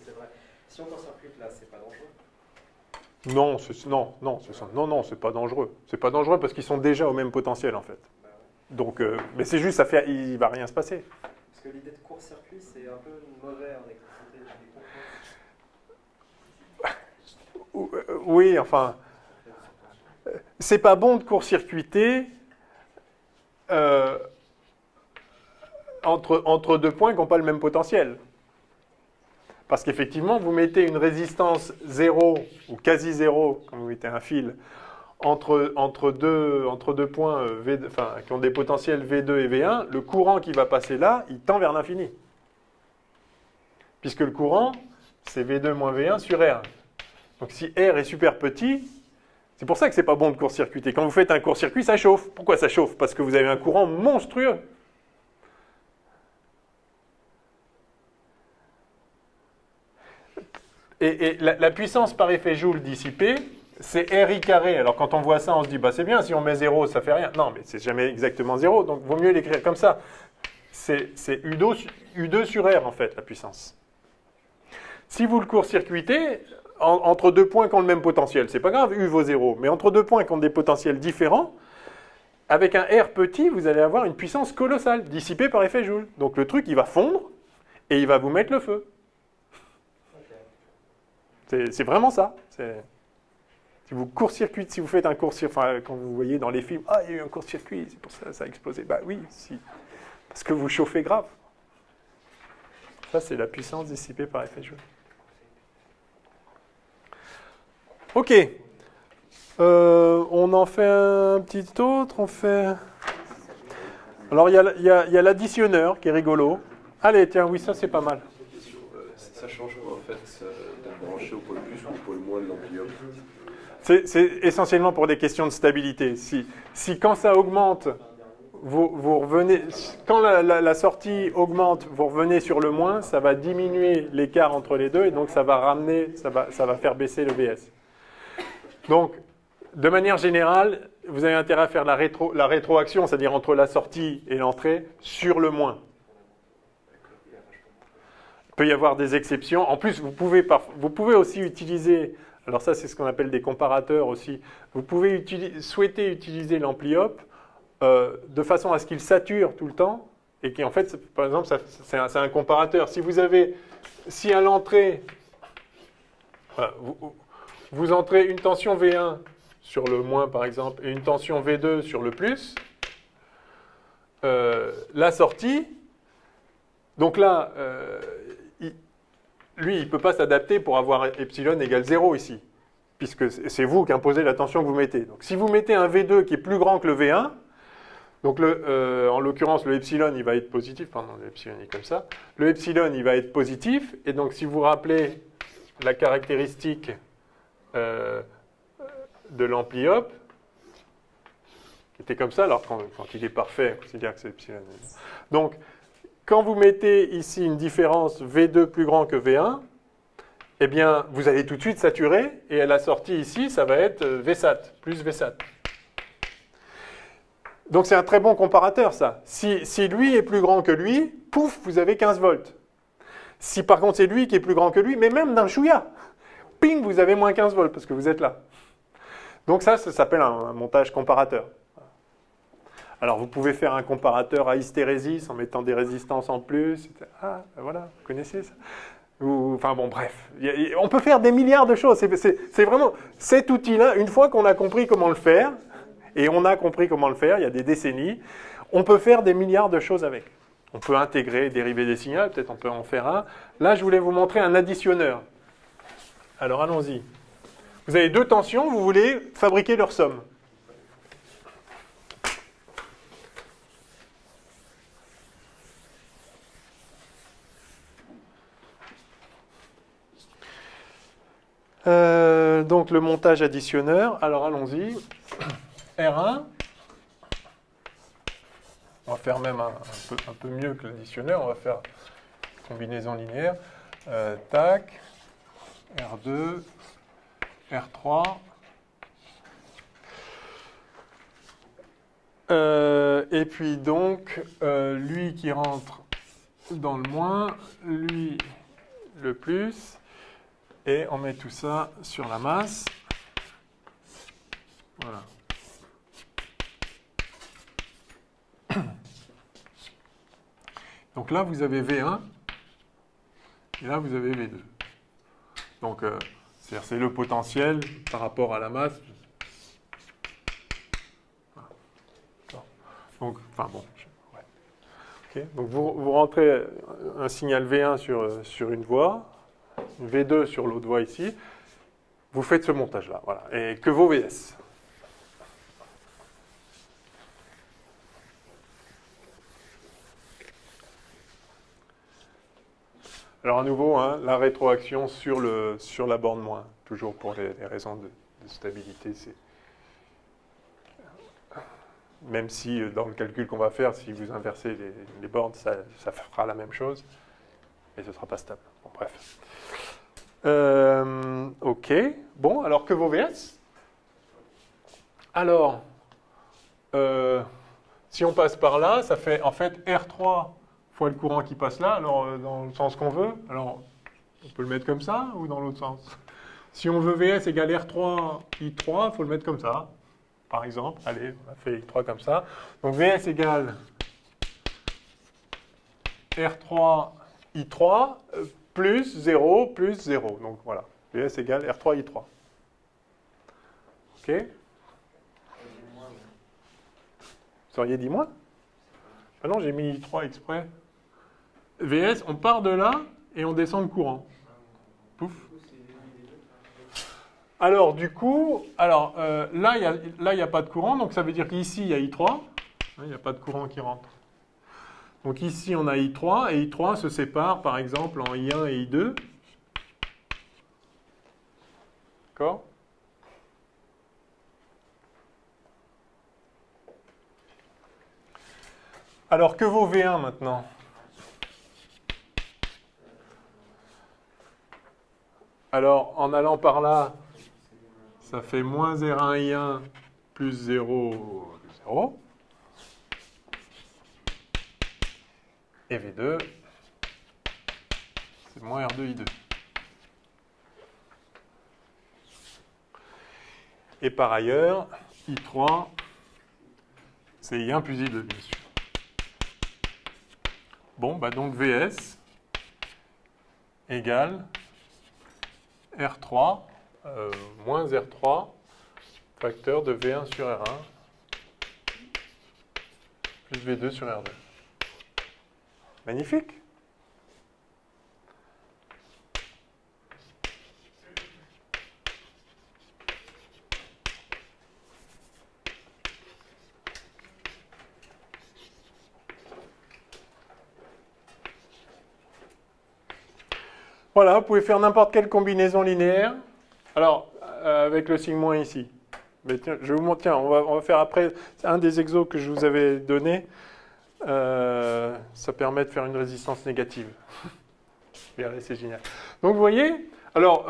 c'est vrai. Si on court-circuite là, c'est pas dangereux? Non, c'est pas dangereux. C'est pas dangereux parce qu'ils sont déjà au même potentiel en fait. Bah ouais. Donc, mais c'est juste, il va rien se passer. Parce que l'idée de court-circuit, c'est un peu mauvais en électricité. Oui, enfin, c'est pas bon de court-circuiter entre deux points qui n'ont pas le même potentiel. Parce qu'effectivement, vous mettez une résistance 0 ou quasi 0, quand vous mettez un fil, entre deux points qui ont des potentiels V2 et V1, le courant qui va passer là, il tend vers l'infini. Puisque le courant, c'est V2 moins V1 sur R. Donc si R est super petit, c'est pour ça que c'est pas bon de court-circuiter. Quand vous faites un court-circuit, ça chauffe. Pourquoi ça chauffe? Parce que vous avez un courant monstrueux. Et la puissance par effet Joule dissipée, c'est RI carré. Alors quand on voit ça, on se dit, bah c'est bien, si on met 0, ça fait rien. Non, mais c'est jamais exactement 0, donc vaut mieux l'écrire comme ça. C'est U2 sur R, en fait, la puissance. Si vous le court-circuitez, entre deux points qui ont le même potentiel, c'est pas grave, U vaut 0, mais entre deux points qui ont des potentiels différents, avec un R petit, vous allez avoir une puissance colossale, dissipée par effet Joule. Donc le truc, il va fondre, et il va vous mettre le feu. C'est vraiment ça. Si vous court-circuitez, si vous faites un court-circuit, enfin, quand vous voyez dans les films, ah, il y a eu un court-circuit, c'est pour ça que ça a explosé. Bah oui, si. Parce que vous chauffez grave. Ça, c'est la puissance dissipée par effet Joule. Ok. On en fait un petit autre. On fait. Alors, il y a l'additionneur qui est rigolo. Allez, tiens, oui, ça, c'est pas mal. Ça change quoi en fait de brancher au pôle plus ou au pôle moins de l'ampiope? C'est essentiellement pour des questions de stabilité. Si quand ça augmente, vous revenez, quand la sortie augmente, vous revenez sur le moins, ça va diminuer l'écart entre les deux et donc ça va ramener, ça va faire baisser le VS. Donc, de manière générale, vous avez intérêt à faire la rétroaction, c'est-à-dire entre la sortie et l'entrée, sur le moins. Il peut y avoir des exceptions. En plus, vous pouvez aussi utiliser, alors ça c'est ce qu'on appelle des comparateurs aussi, vous pouvez souhaiter utiliser l'ampli-op de façon à ce qu'il sature tout le temps et qui en fait, par exemple, c'est un comparateur. Si à l'entrée, voilà, vous entrez une tension V1 sur le moins par exemple et une tension V2 sur le plus, la sortie, donc là, lui, il ne peut pas s'adapter pour avoir epsilon égale 0 ici, puisque c'est vous qui imposez la tension que vous mettez. Donc si vous mettez un V2 qui est plus grand que le V1, donc en l'occurrence le epsilon il va être positif, pardon, le epsilon est comme ça, le epsilon il va être positif, et donc si vous vous rappelez la caractéristique de l'ampli-op, qui était comme ça, alors quand il est parfait, on considère que c'est epsilon. Donc quand vous mettez ici une différence V2 plus grand que V1, eh bien, vous allez tout de suite saturer, et à la sortie ici, ça va être VSAT, plus VSAT. Donc c'est un très bon comparateur, ça. Si lui est plus grand que lui, pouf, vous avez 15 volts. Si par contre c'est lui qui est plus grand que lui, mais même d'un chouïa, ping, vous avez moins 15 volts, parce que vous êtes là. Donc ça s'appelle un montage comparateur. Alors vous pouvez faire un comparateur à hystérésis en mettant des résistances en plus. Ah, voilà, vous connaissez ça. Enfin bon, bref. On peut faire des milliards de choses. C'est vraiment cet outil-là, une fois qu'on a compris comment le faire, et on a compris comment le faire, il y a des décennies, on peut faire des milliards de choses avec. On peut intégrer, dériver des signaux, peut-être on peut en faire un. Là, je voulais vous montrer un additionneur. Alors allons-y. Vous avez deux tensions, vous voulez fabriquer leur somme. Donc le montage additionneur, alors allons-y. R1, on va faire même un peu mieux que l'additionneur, on va faire combinaison linéaire. Tac, R2, R3. Et puis donc, lui qui rentre dans le moins, lui le plus. Et on met tout ça sur la masse. Voilà. Donc là, vous avez V1. Et là, vous avez V2. Donc, c'est le potentiel par rapport à la masse. Voilà. Donc, enfin bon. Ouais. Okay. Donc, vous rentrez un signal V1 sur une voie. V2 sur l'autre voie ici, vous faites ce montage-là, voilà, et que vos VS. Alors à nouveau, hein, la rétroaction sur la borne moins, toujours pour les raisons de stabilité. Même si dans le calcul qu'on va faire, si vous inversez les bornes, ça fera la même chose, et ce ne sera pas stable. Bon, bref. Ok. Bon, alors que vos VS? Alors, si on passe par là, ça fait en fait R3 fois le courant qui passe là, alors dans le sens qu'on veut. Alors, on peut le mettre comme ça ou dans l'autre sens? Si on veut VS égale R3 I3, il faut le mettre comme ça, par exemple. Allez, on a fait I3 comme ça. Donc VS égale R3 I3 plus 0 plus 0. Donc voilà, VS égale R3 I3. Ok? Vous auriez dit moins? Ah non, j'ai mis I3 exprès. VS, on part de là et on descend le courant. Pouf. Alors, du coup, là, il n'y a pas de courant, donc ça veut dire qu'ici, il y a I3. Il n'y a pas de courant qui rentre. Donc ici, on a I3, et I3 se sépare, par exemple, en I1 et I2. D'accord? Alors, que vaut V1 maintenant? Alors, en allant par là, ça fait moins R1 I1 plus 0, 0. Et V2, c'est moins R2 I2. Et par ailleurs, I3, c'est I1 plus I2, bien sûr. Bon, bah donc VS égale R3 moins R3 facteur de V1 sur R1 plus V2 sur R2. Magnifique. Voilà, vous pouvez faire n'importe quelle combinaison linéaire. Alors, avec le signe moins ici. Mais tiens, je vais vous montrer, on va faire après un des exos que je vous avais donné. Ça permet de faire une résistance négative. Regardez, c'est génial. Donc vous voyez, alors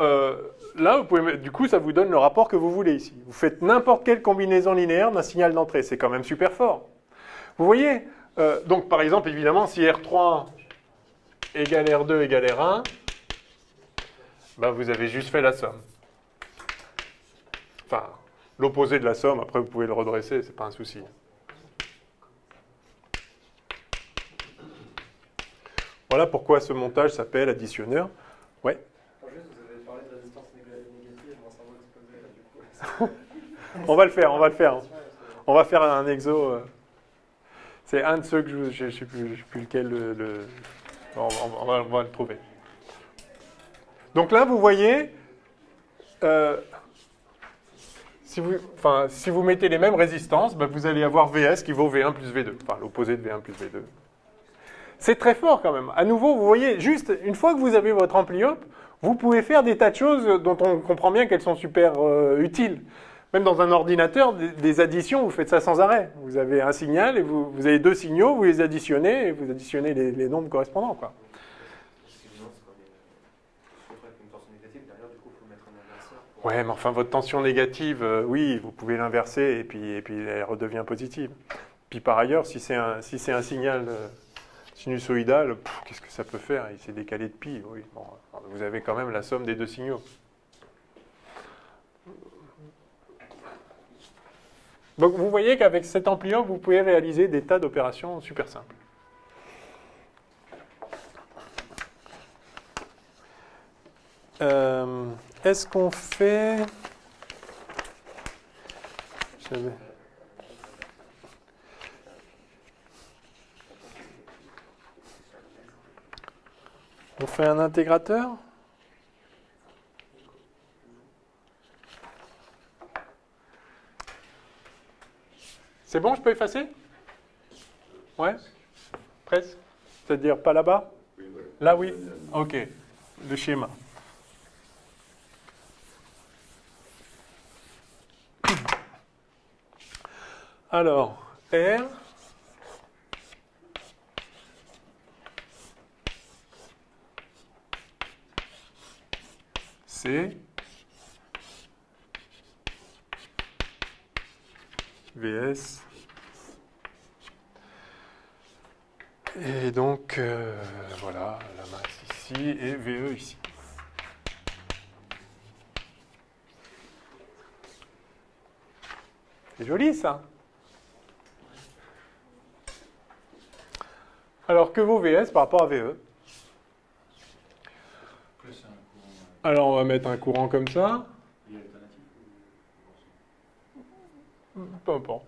là, vous pouvez, du coup, ça vous donne le rapport que vous voulez ici. Vous faites n'importe quelle combinaison linéaire d'un signal d'entrée. C'est quand même super fort. Vous voyez, donc par exemple, évidemment, si R3 égale R2 égale R1, ben, vous avez juste fait la somme. Enfin, l'opposé de la somme, après vous pouvez le redresser, c'est pas un souci. Voilà pourquoi ce montage s'appelle additionneur. Ouais. Juste, vous avez parlé de résistance négative, mon cerveau explosait là, du coup. On va le faire, on va le faire. On va faire un exo. C'est un de ceux que je ne sais plus lequel. On va le trouver. Donc là, vous voyez, si vous mettez les mêmes résistances, ben vous allez avoir VS qui vaut V1 plus V2. Enfin, l'opposé de V1 plus V2. C'est très fort quand même. À nouveau, vous voyez, juste une fois que vous avez votre ampli-op, vous pouvez faire des tas de choses dont on comprend bien qu'elles sont super utiles. Même dans un ordinateur, des additions, vous faites ça sans arrêt. Vous avez un signal et vous avez deux signaux, vous les additionnez et vous additionnez les nombres correspondants, quoi. Ouais, mais enfin, votre tension négative, oui, vous pouvez l'inverser et puis elle redevient positive. Puis par ailleurs, si c'est un signal sinusoïdal, qu'est-ce que ça peut faire? Il s'est décalé de pi, oui. Bon, vous avez quand même la somme des deux signaux. Donc vous voyez qu'avec cet ampli-op, vous pouvez réaliser des tas d'opérations super simples. Est-ce qu'on fait... On fait un intégrateur? C'est bon, je peux effacer? Ouais? Presque? C'est-à-dire pas là-bas? Oui, voilà. Là, oui? Ok. Le schéma. Alors, R... C... VS... Et donc, voilà, la masse ici et VE ici. C'est joli, ça. Alors, que vaut VS par rapport à VE? Alors, on va mettre un courant comme ça. Peu importe.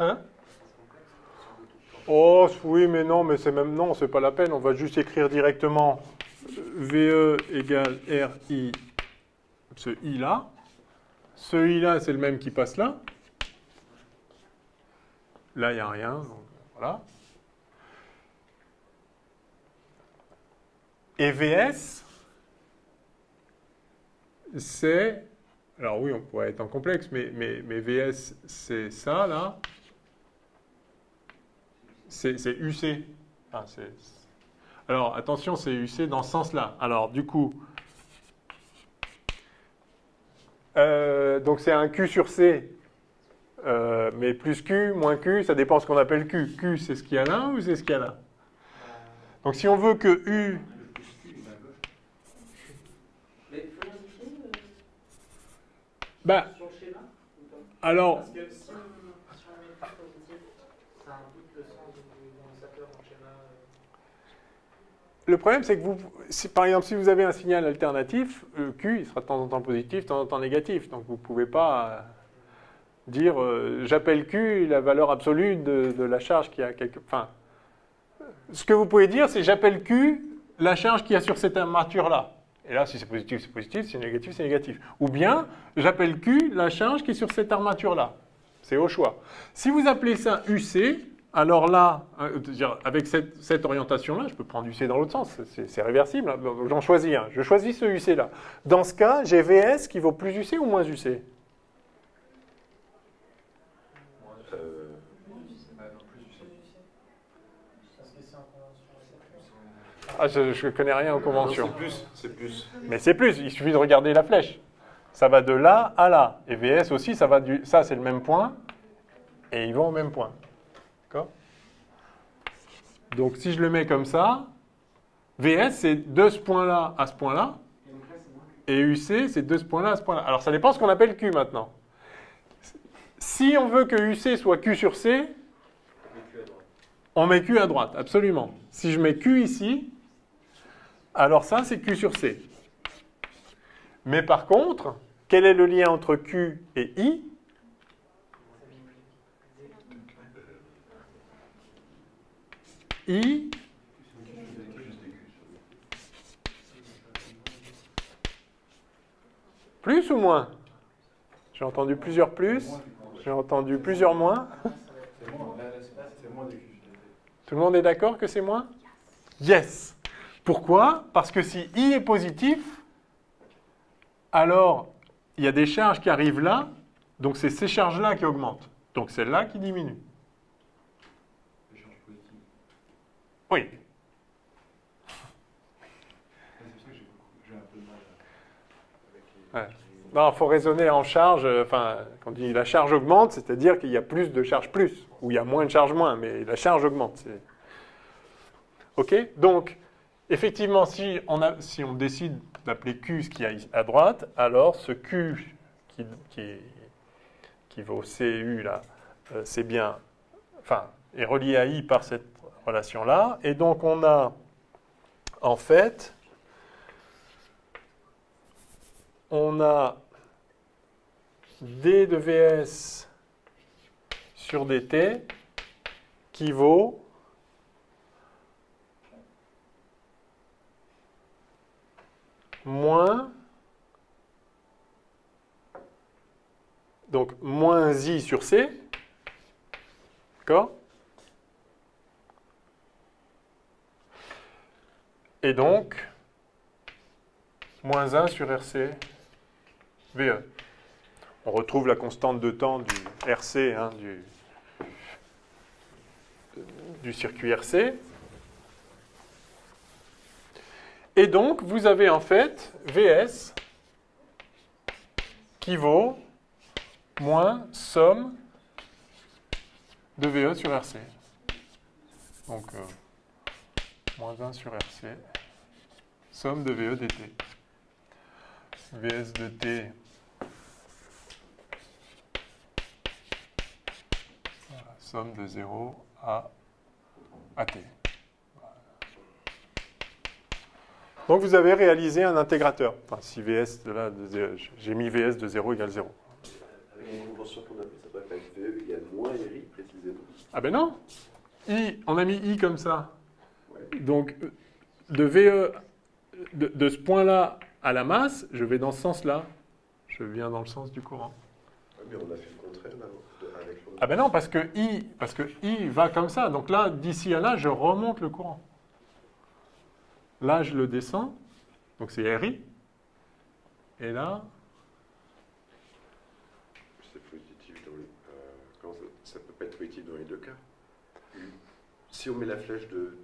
Hein? Oh, oui, mais non, mais c'est même... Non, c'est pas la peine. On va juste écrire directement VE égale RI, ce I-là. Ce I-là, c'est le même qui passe là. Là, il n'y a rien, donc voilà. Et VS, c'est... Alors oui, on pourrait être en complexe, mais VS, c'est ça, là. C'est UC. Enfin, alors, attention, c'est UC dans ce sens-là. Alors, du coup... donc, c'est un Q sur C. Mais plus Q, moins Q, ça dépend de ce qu'on appelle Q. Q, c'est ce qu'il y a là ou c'est ce qu'il y a là? Donc, si on veut que U... Bah, sur le schéma alors, parce que si on met Q positif, ça implique le sens du condensateur dans le schéma. le problème, c'est que vous, par exemple, si vous avez un signal alternatif, Q, il sera de temps en temps positif, de temps en temps négatif. Donc, vous ne pouvez pas dire j'appelle Q la valeur absolue de la charge qui a quelque... Enfin, ce que vous pouvez dire, c'est j'appelle Q la charge qu'il y a sur cette armature-là. Et là, si c'est positif, c'est positif, si c'est négatif, c'est négatif. Ou bien, j'appelle Q la charge qui est sur cette armature-là. C'est au choix. Si vous appelez ça UC, alors là, avec cette orientation-là, je peux prendre UC dans l'autre sens, c'est réversible. J'en choisis un. Je choisis ce UC-là. Dans ce cas, j'ai VS qui vaut plus UC ou moins UC? c'est en convention. Ah, je ne connais rien aux conventions. Non, c'est plus. Mais c'est plus, il suffit de regarder la flèche. Ça va de là à là. Et VS aussi, ça c'est le même point. Et ils vont au même point. D'accord? Donc si je le mets comme ça, VS c'est de ce point-là à ce point-là. Et UC c'est de ce point-là à ce point-là. Alors ça dépend ce qu'on appelle Q maintenant. Si on veut que UC soit Q sur C, on met Q à droite, absolument. Si je mets Q ici, alors ça c'est Q sur C. Mais par contre, quel est le lien entre Q et I? I plus ou moins? J'ai entendu plusieurs plus, j'ai entendu plusieurs moins. Tout le monde est d'accord que c'est moins? Yes. Pourquoi? Parce que si I est positif, alors il y a des charges qui arrivent là, donc c'est ces charges-là qui augmentent. Donc celle-là qui diminue. Oui. Ouais. Non, il faut raisonner en charge. Enfin, quand on dit la charge augmente, c'est-à-dire qu'il y a plus de charge plus, ou il y a moins de charge moins, mais la charge augmente. OK? Donc, effectivement, si on décide d'appeler Q ce qu'il y a à droite, alors ce Q qui va au CU, là, c'est bien, enfin, est relié à I par cette relation-là. Et donc, on a, en fait, on a D de VS sur dt qui vaut moins, donc moins I sur C, d'accord? Et donc, moins 1 sur RC VE. On retrouve la constante de temps du RC, hein, du circuit RC. Et donc, vous avez en fait VS qui vaut moins somme de VE sur RC. Donc, moins 1 sur RC, somme de VE dt. VS de T, voilà, somme de 0 à T. Donc vous avez réalisé un intégrateur. Enfin, si VS, là, j'ai mis VS de 0 égale 0. Avec une convention qu'on appelle, ça pourrait être VE égale moins RI, précisément. Ah ben non! I, on a mis I comme ça. Ouais. Donc, de VE, de ce point-là à la masse, je vais dans ce sens-là. Je viens dans le sens du courant. Oui, mais on a fait le contraire, là, avec l'autre. Ah ben non, parce que I va comme ça. Donc là, d'ici à là, je remonte le courant. Là, je le descends. Donc c'est RI. Et là... C'est positif dans ça peut pas être positif dans les deux cas. Si on met la flèche de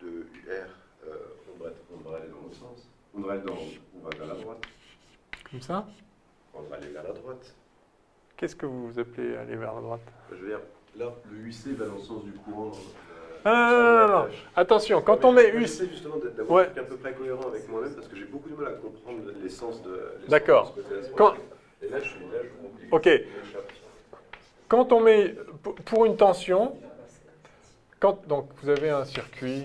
UR, on devrait aller dans l'autre sens. On va vers la droite. Comme ça? On devrait aller vers la droite. Qu'est-ce que vous appelez aller vers la droite? Je veux dire, là, le UC va dans le sens du courant. Non. Attention, quand on met UC... J'essaie justement d'avoir un truc à peu près cohérent avec moi-même parce que j'ai beaucoup de mal à comprendre l'essence de... D'accord. Et là, je comprends. OK. Quand on met... Pour une tension... Donc, vous avez un circuit...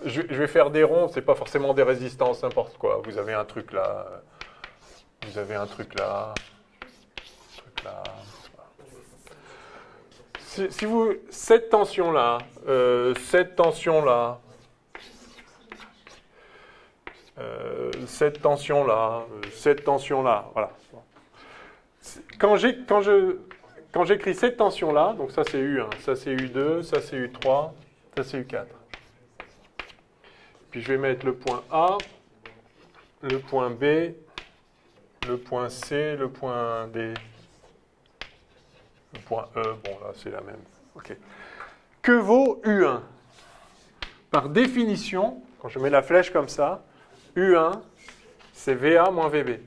je vais faire des ronds, c'est pas forcément des résistances, n'importe quoi. Vous avez un truc là, vous avez un truc là, Si vous, cette tension-là, cette tension-là, cette tension-là, cette tension-là, voilà. Quand j'écris cette tension-là, donc ça c'est U1, ça c'est U2, ça c'est U3, ça c'est U4. Puis je vais mettre le point A, le point B, le point C, le point D, point E, bon là c'est la même. Ok. Que vaut U1? Par définition, quand je mets la flèche comme ça, U1, c'est VA moins VB.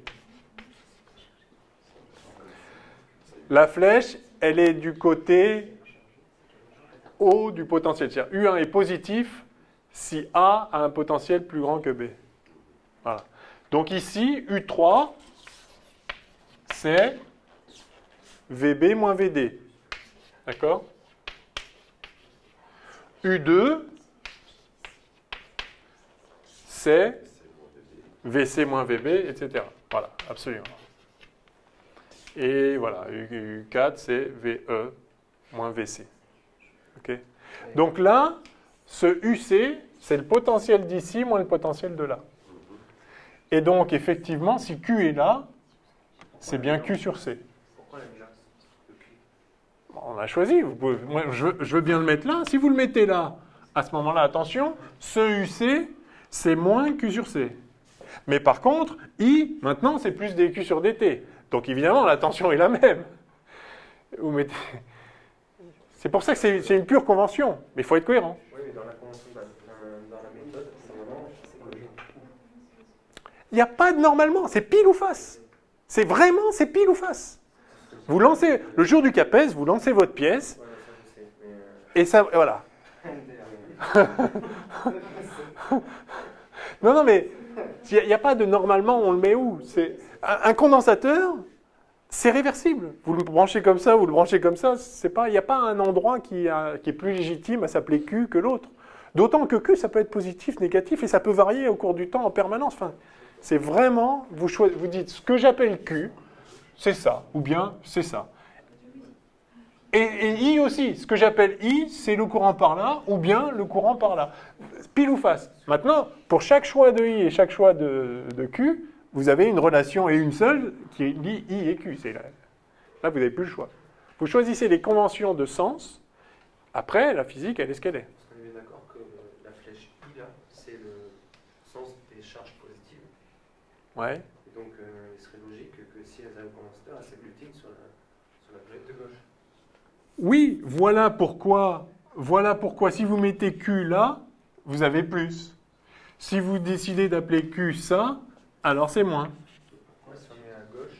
La flèche, elle est du côté haut du potentiel. C'est-à-dire U1 est positif si A a un potentiel plus grand que B. Voilà. Donc ici, U3, c'est VB moins VD. D'accord? U2, c'est VC moins VB, etc. Voilà, absolument. Et voilà, U4, c'est VE moins VC. Okay. Donc là, ce UC, c'est le potentiel d'ici moins le potentiel de là. Et donc, effectivement, si Q est là, c'est bien Q sur C. Pourquoi la glace de Q? On a choisi. Vous pouvez, moi, je veux bien le mettre là. Si vous le mettez là, à ce moment-là, attention, ce UC, c'est moins Q sur C. Mais par contre, I, maintenant, c'est plus dQ sur dt. Donc évidemment, la tension est la même. Vous mettez... C'est pour ça que c'est une pure convention. Mais il faut être cohérent. Oui, mais dans la convention, dans la méthode, normalement, c'est logique. Il n'y a pas de normalement. C'est pile ou face. C'est vraiment, c'est pile ou face. Vous lancez, le jour du CAPES, vous lancez votre pièce. Ouais, ça je sais. Mais Et ça, voilà. Non, mais il n'y a pas de normalement, on le met où? Un condensateur, c'est réversible. Vous le branchez comme ça, vous le branchez comme ça. Il n'y a pas un endroit qui est plus légitime à s'appeler Q que l'autre. D'autant que Q, ça peut être positif, négatif, et ça peut varier au cours du temps en permanence. Enfin, c'est vraiment, vous dites ce que j'appelle Q, c'est ça, ou bien c'est ça. Et I aussi, ce que j'appelle I, c'est le courant par là, ou bien le courant par là. Pile ou face. Maintenant, pour chaque choix de I et chaque choix de Q, vous avez une relation et une seule qui lie I et Q. Là, vous n'avez plus le choix. Vous choisissez les conventions de sens. Après, la physique, elle est ce qu'elle est. On est d'accord que la flèche I, là, c'est le sens des charges positives. Ouais. Et donc, il serait logique que si elles avaient un condensateur, elles s'agglutinent sur la planète de gauche. Oui, voilà pourquoi si vous mettez Q là, vous avez plus. Si vous décidez d'appeler Q ça, alors c'est moins. Pourquoi si on met à gauche,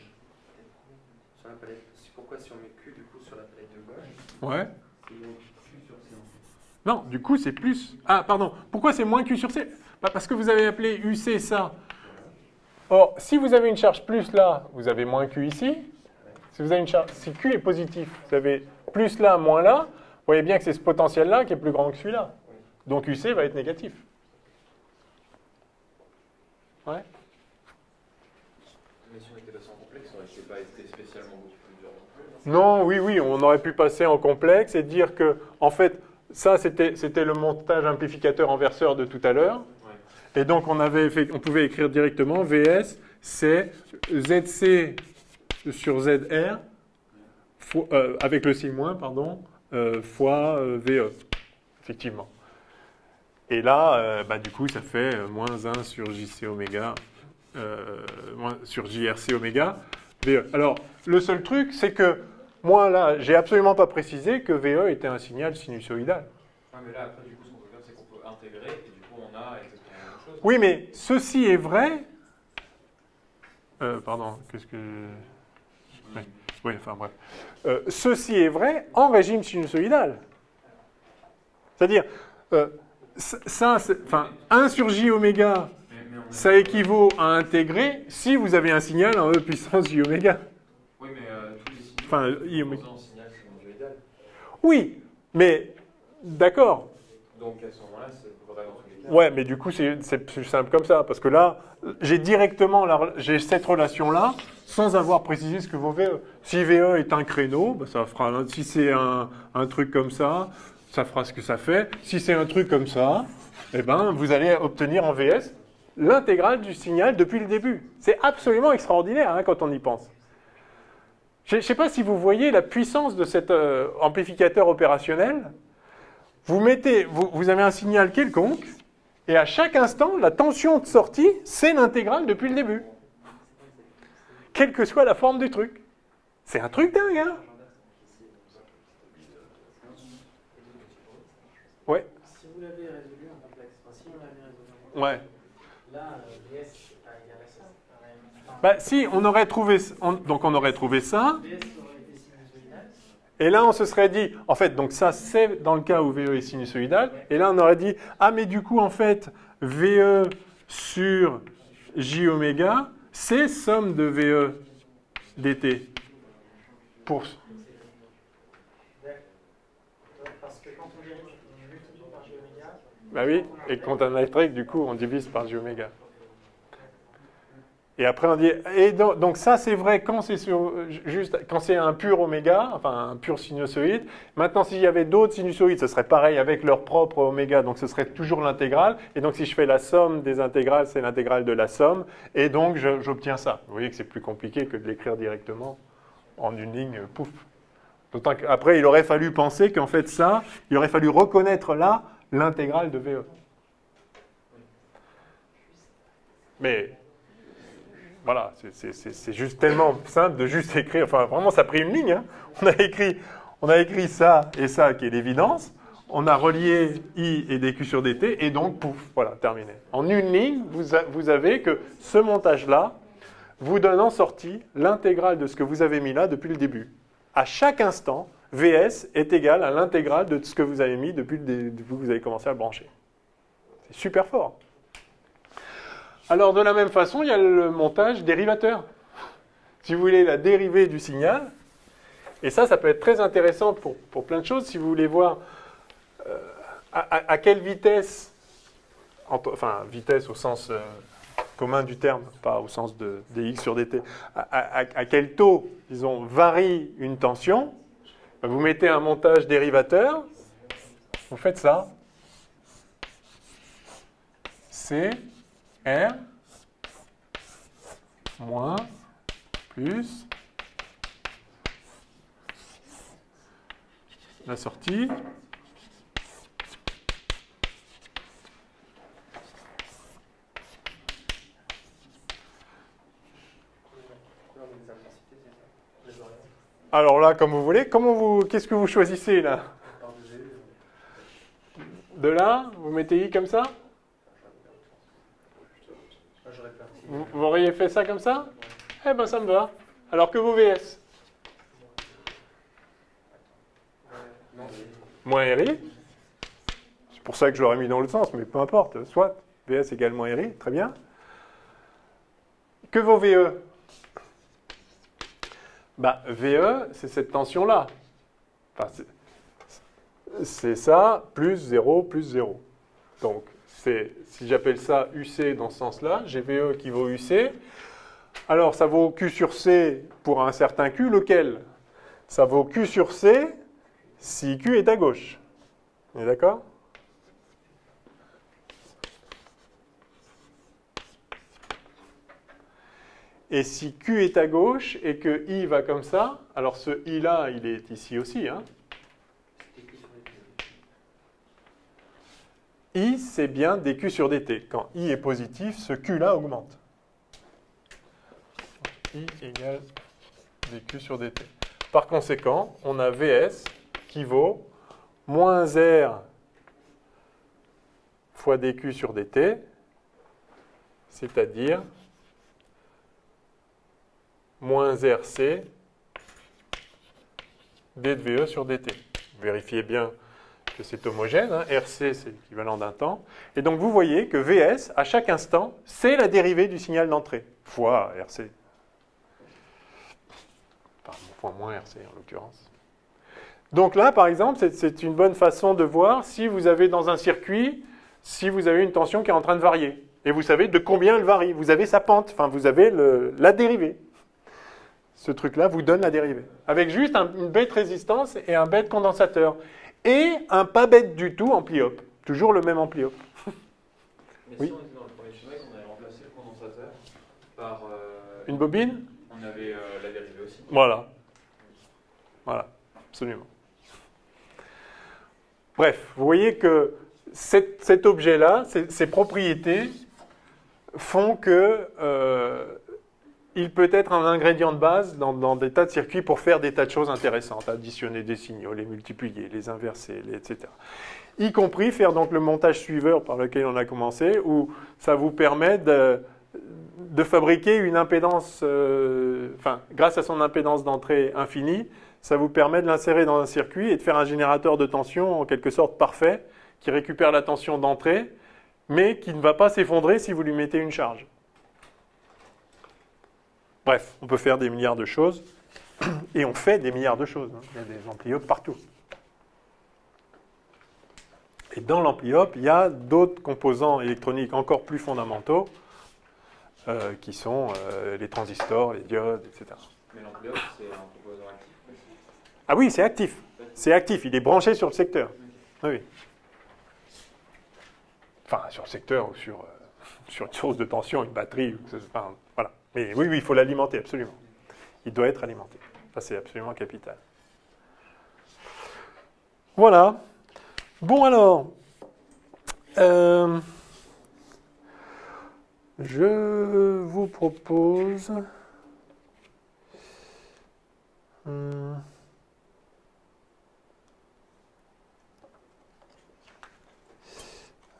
sur la palette, pourquoi si on met Q du coup sur la palette de gauche, Ouais. c'est moins Q sur C? Non, du coup c'est plus. Ah, pardon. Pourquoi c'est moins Q sur C? Parce que vous avez appelé UC ça. Or, si vous avez une charge plus là, vous avez moins Q ici. Si vous avez une charge, si Q est positif, vous avez plus là, moins là. Vous voyez bien que c'est ce potentiel-là qui est plus grand que celui-là. Donc UC va être négatif. Ouais. Mais si on était passé en complexe, ça n'aurait pas été spécialement beaucoup plus dur non plus. Non, oui, on aurait pu passer en complexe et dire que, en fait, ça c'était le montage amplificateur-inverseur de tout à l'heure. Ouais. Et donc on pouvait écrire directement VS, c'est ZC sur ZR, avec le signe moins, pardon, fois VE, effectivement. Et là, du coup, ça fait moins 1 sur JC oméga, sur JRC oméga, VE. Alors, le seul truc, c'est que moi, là, j'ai absolument pas précisé que VE était un signal sinusoïdal. Ouais, mais là, après, du coup, ce qu'on peut faire, c'est qu'on peut intégrer, et du coup, on a exactement la même chose. Oui, mais ceci est vrai... pardon, qu'est-ce que... Oui, enfin bref. Ceci est vrai en régime sinusoïdal. C'est-à-dire... ça, enfin, 1 sur J oméga, ça équivaut à intégrer si vous avez un signal en E puissance J oméga. Oui, mais tous les signaux, enfin, I oméga. sont en signal sinusoïdal. Oui, mais d'accord. Donc à ce moment-là, c'est vrai dans tous les cas. Ouais, mais du coup, c'est plus simple comme ça, parce que là, j'ai directement cette relation-là, sans avoir précisé ce que vaut VE. Si VE est un créneau, ça fera. Si c'est un truc comme ça fera ce que ça fait. Si c'est un truc comme ça, eh ben, vous allez obtenir en VS l'intégrale du signal depuis le début. C'est absolument extraordinaire hein, quand on y pense. Je ne sais pas si vous voyez la puissance de cet amplificateur opérationnel. Vous avez un signal quelconque, et à chaque instant, la tension de sortie, c'est l'intégrale depuis le début. Quelle que soit la forme du truc. C'est un truc dingue, hein? Ouais. Si vous l'avez résolu en complexe, enfin, si on l'avait résolu en complexe, Ouais. là, VS c'est pas égal à ça. Enfin, Bah, si, on aurait trouvé, donc on aurait trouvé ça. VS aurait été sinusoïdal. Et là, on se serait dit, en fait, donc ça, c'est dans le cas où VE est sinusoïdal. Et là, on aurait dit, ah, mais du coup, en fait, VE sur J oméga, c'est somme de VE dt. Pour... Parce que quand on dérive, on multiplie par J oméga. Bah oui, et quand on a électrique, du coup, on divise par J oméga. Et après, on dit, et donc ça, c'est vrai quand c'est juste quand c'est un pur oméga, enfin un pur sinusoïde. Maintenant, s'il y avait d'autres sinusoïdes, ce serait pareil avec leur propre oméga, donc ce serait toujours l'intégrale. Et donc, si je fais la somme des intégrales, c'est l'intégrale de la somme. Et donc, j'obtiens ça. Vous voyez que c'est plus compliqué que de l'écrire directement en une ligne, pouf. D'autant qu'après, il aurait fallu penser qu'en fait, ça, il aurait fallu reconnaître là l'intégrale de VE. Mais... voilà, c'est juste tellement simple de juste écrire. Enfin, vraiment, ça a pris une ligne. Hein. On a écrit ça et ça qui est l'évidence. On a relié I et dQ sur dt et donc, pouf, voilà, terminé. En une ligne, vous avez que ce montage-là vous donne en sortie l'intégrale de ce que vous avez mis là depuis le début. À chaque instant, VS est égal à l'intégrale de ce que vous avez mis depuis que vous avez commencé à brancher. C'est super fort. Alors, de la même façon, il y a le montage dérivateur. Si vous voulez la dérivée du signal, et ça peut être très intéressant pour plein de choses. Si vous voulez voir à quelle vitesse, enfin, vitesse au sens commun du terme, pas au sens de dx sur dt, à quel taux, disons, varie une tension, vous mettez un montage dérivateur, vous faites ça, c'est R moins plus la sortie alors là, comme vous voulez, qu'est-ce que vous choisissez là? De là, vous mettez I comme ça? Vous auriez fait ça comme ça? Eh ben ça me va. Alors que vos VS? Moins RI. C'est pour ça que je l'aurais mis dans l'autre sens, mais peu importe. Soit VS égale moins RI, très bien. Que vos VE? Bah, VE, c'est cette tension-là. Enfin, c'est ça, plus 0, plus 0. Donc, si j'appelle ça UC dans ce sens-là, j'ai VE qui vaut UC. Alors, ça vaut Q sur C pour un certain Q, lequel? Ça vaut Q sur C si Q est à gauche. On est d'accord? Et si Q est à gauche et que I va comme ça, alors ce I-là, il est ici aussi, hein? I, c'est bien dQ sur dt. Quand I est positif, ce Q-là augmente. I égale dQ sur dt. Par conséquent, on a VS qui vaut moins R fois dQ sur dt, c'est-à-dire moins RC d de VE sur dt. Vérifiez bien que c'est homogène, hein. RC c'est l'équivalent d'un temps. Et donc vous voyez que VS, à chaque instant, c'est la dérivée du signal d'entrée, fois RC. Enfin, fois moins RC en l'occurrence. Donc là, par exemple, c'est une bonne façon de voir si vous avez dans un circuit, si vous avez une tension qui est en train de varier. Et vous savez de combien elle varie. Vous avez sa pente, enfin vous avez la dérivée. Ce truc-là vous donne la dérivée. Avec juste une bête résistance et un bête condensateur. Et un pas bête du tout ampli-op. Toujours le même ampli-op. Mais oui. si on était dans le premier schéma et qu'on avait remplacé le condensateur par... une bobine? On avait la dérivée aussi. Voilà. Voilà, absolument. Bref, vous voyez que cet objet-là, ces propriétés font que il peut être un ingrédient de base dans des tas de circuits pour faire des tas de choses intéressantes, additionner des signaux, les multiplier, les inverser, etc. Y compris faire donc le montage suiveur par lequel on a commencé, où ça vous permet de fabriquer une impédance, grâce à son impédance d'entrée infinie, ça vous permet de l'insérer dans un circuit et de faire un générateur de tension en quelque sorte parfait, qui récupère la tension d'entrée, mais qui ne va pas s'effondrer si vous lui mettez une charge. Bref, on peut faire des milliards de choses, et on fait des milliards de choses. Il y a des ampli-op partout. Et dans l'ampli-op, il y a d'autres composants électroniques encore plus fondamentaux, qui sont les transistors, les diodes, etc. Mais l'ampli-op, c'est un composant actif aussi. Ah oui, c'est actif. C'est actif, il est branché sur le secteur. Oui. Enfin, sur le secteur ou sur une source de tension, une batterie. Enfin, voilà. Mais oui, il faut l'alimenter, absolument. Il doit être alimenté. Ça, c'est absolument capital. Voilà. Bon, alors, je vous propose...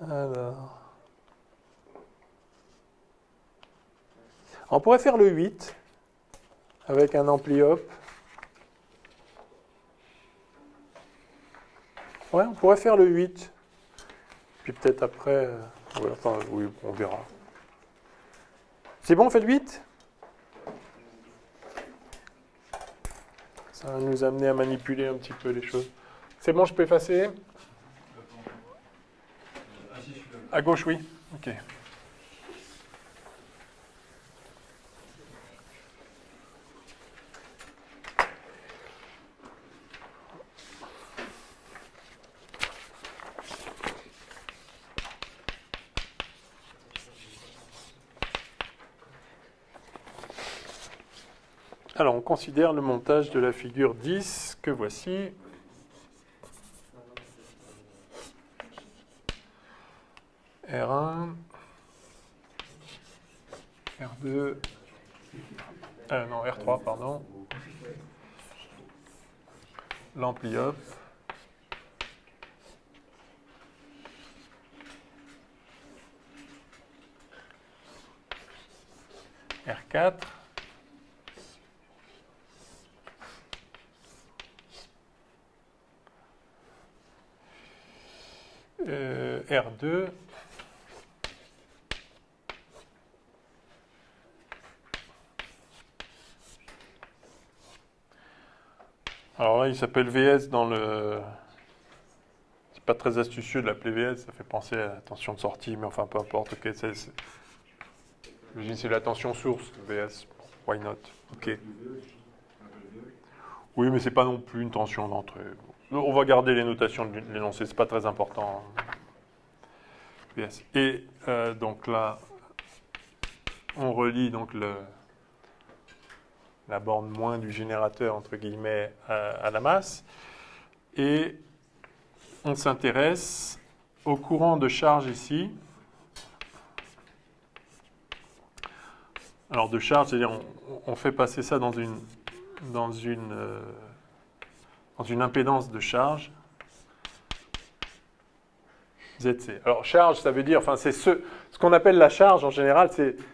Alors... On pourrait faire le 8 avec un ampli-op. Ouais, on pourrait faire le 8. Puis peut-être après... ouais, enfin, oui, on verra. C'est bon, on fait le 8 ? Ça va nous amener à manipuler un petit peu les choses. C'est bon, je peux effacer ? À gauche, oui. Ok. Alors, on considère le montage de la figure 10 que voici. R1, R2, non, R3, pardon. L'ampli-op. R4. R2. Alors là, il s'appelle VS dans le... C'est pas très astucieux de l'appeler VS, ça fait penser à la tension de sortie, mais enfin, peu importe. Ok, j'imagine c'est la tension source, VS. Why not? Ok. Oui, mais c'est pas non plus une tension d'entrée. On va garder les notations de l'énoncé, c'est pas très important. VS. Et donc là, on relie donc la borne moins du générateur, entre guillemets, à la masse. Et on s'intéresse au courant de charge ici. Alors de charge, c'est-à-dire on fait passer ça dans une impédance de charge. ZC. Alors charge, ça veut dire, enfin c'est ce qu'on appelle la charge en général,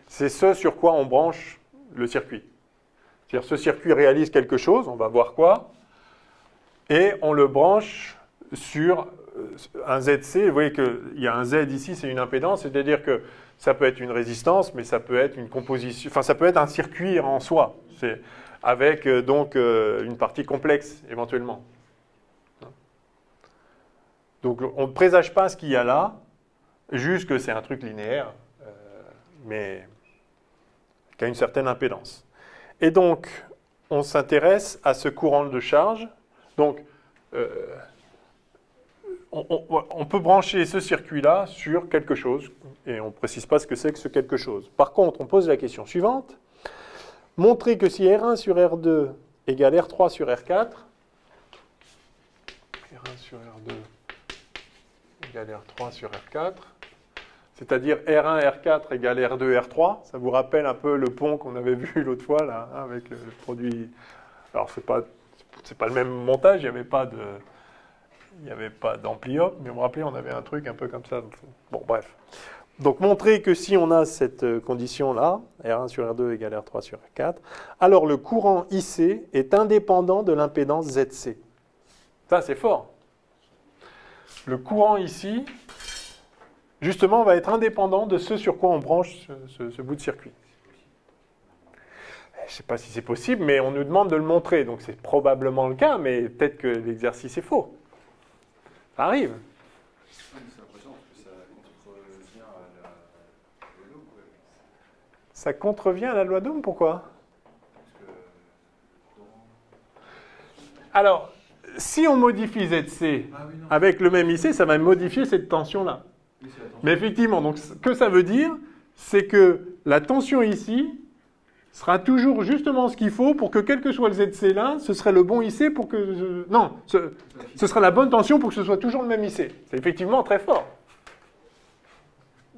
c'est ce sur quoi on branche le circuit. C'est-à-dire ce circuit réalise quelque chose, on va voir quoi, et on le branche sur un ZC. Vous voyez qu'il y a un Z ici, c'est une impédance, c'est-à-dire que ça peut être une résistance, mais ça peut être une composition, enfin ça peut être un circuit en soi, avec donc une partie complexe éventuellement. Donc on ne présage pas ce qu'il y a là, juste que c'est un truc linéaire, mais qui a une certaine impédance. Et donc, on s'intéresse à ce courant de charge. Donc, on peut brancher ce circuit-là sur quelque chose, et on ne précise pas ce que c'est que ce quelque chose. Par contre, on pose la question suivante. Montrer que si R1 sur R2 égale R3 sur R4, R1 sur R2 égale R3 sur R4, c'est-à-dire R1, R4 égale R2, R3. Ça vous rappelle un peu le pont qu'on avait vu l'autre fois, là, hein, avec le produit. Alors, c'est pas le même montage, il n'y avait pas d'ampli-op, mais vous me rappelez, on avait un truc un peu comme ça. Bon, bref. Donc, montrer que si on a cette condition-là, R1 sur R2 égale R3 sur R4, alors le courant IC est indépendant de l'impédance ZC. Ça, c'est fort. Le courant ici, justement, va être indépendant de ce sur quoi on branche ce bout de circuit. Je ne sais pas si c'est possible, mais on nous demande de le montrer. Donc c'est probablement le cas, mais peut-être que l'exercice est faux. Ça arrive. C'est impressionnant parce que ça contrevient à la loi d'Ohm. Ça contrevient à la loi d'Ohm, pourquoi? Parce que Alors, si on modifie ZC avec le même IC, ça va modifier cette tension-là. oui, c'est la tension. Mais effectivement, donc, ce que ça veut dire, c'est que la tension ici sera toujours justement ce qu'il faut pour que, quel que soit le ZC là, ce serait le bon IC pour que... Non, ce sera la bonne tension pour que ce soit toujours le même IC. C'est effectivement très fort.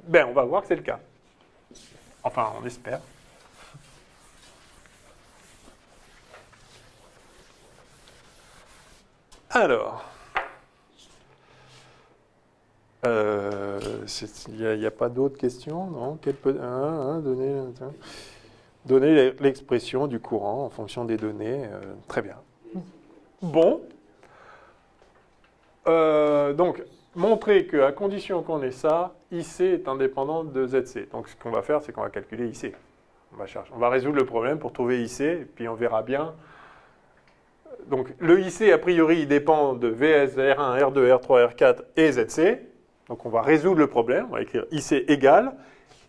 Ben, on va voir que c'est le cas. Enfin, on espère. Alors... il n'y a pas d'autres questions, non? Donner l'expression du courant en fonction des données. Très bien. Bon. Donc, montrer qu'à condition qu'on ait ça, IC est indépendant de ZC. Donc, ce qu'on va faire, c'est qu'on va calculer IC. On va résoudre le problème pour trouver IC, et puis on verra bien. Donc, le IC, a priori, il dépend de VS, R1, R2, R3, R4 et ZC. Donc, on va résoudre le problème. On va écrire IC égale.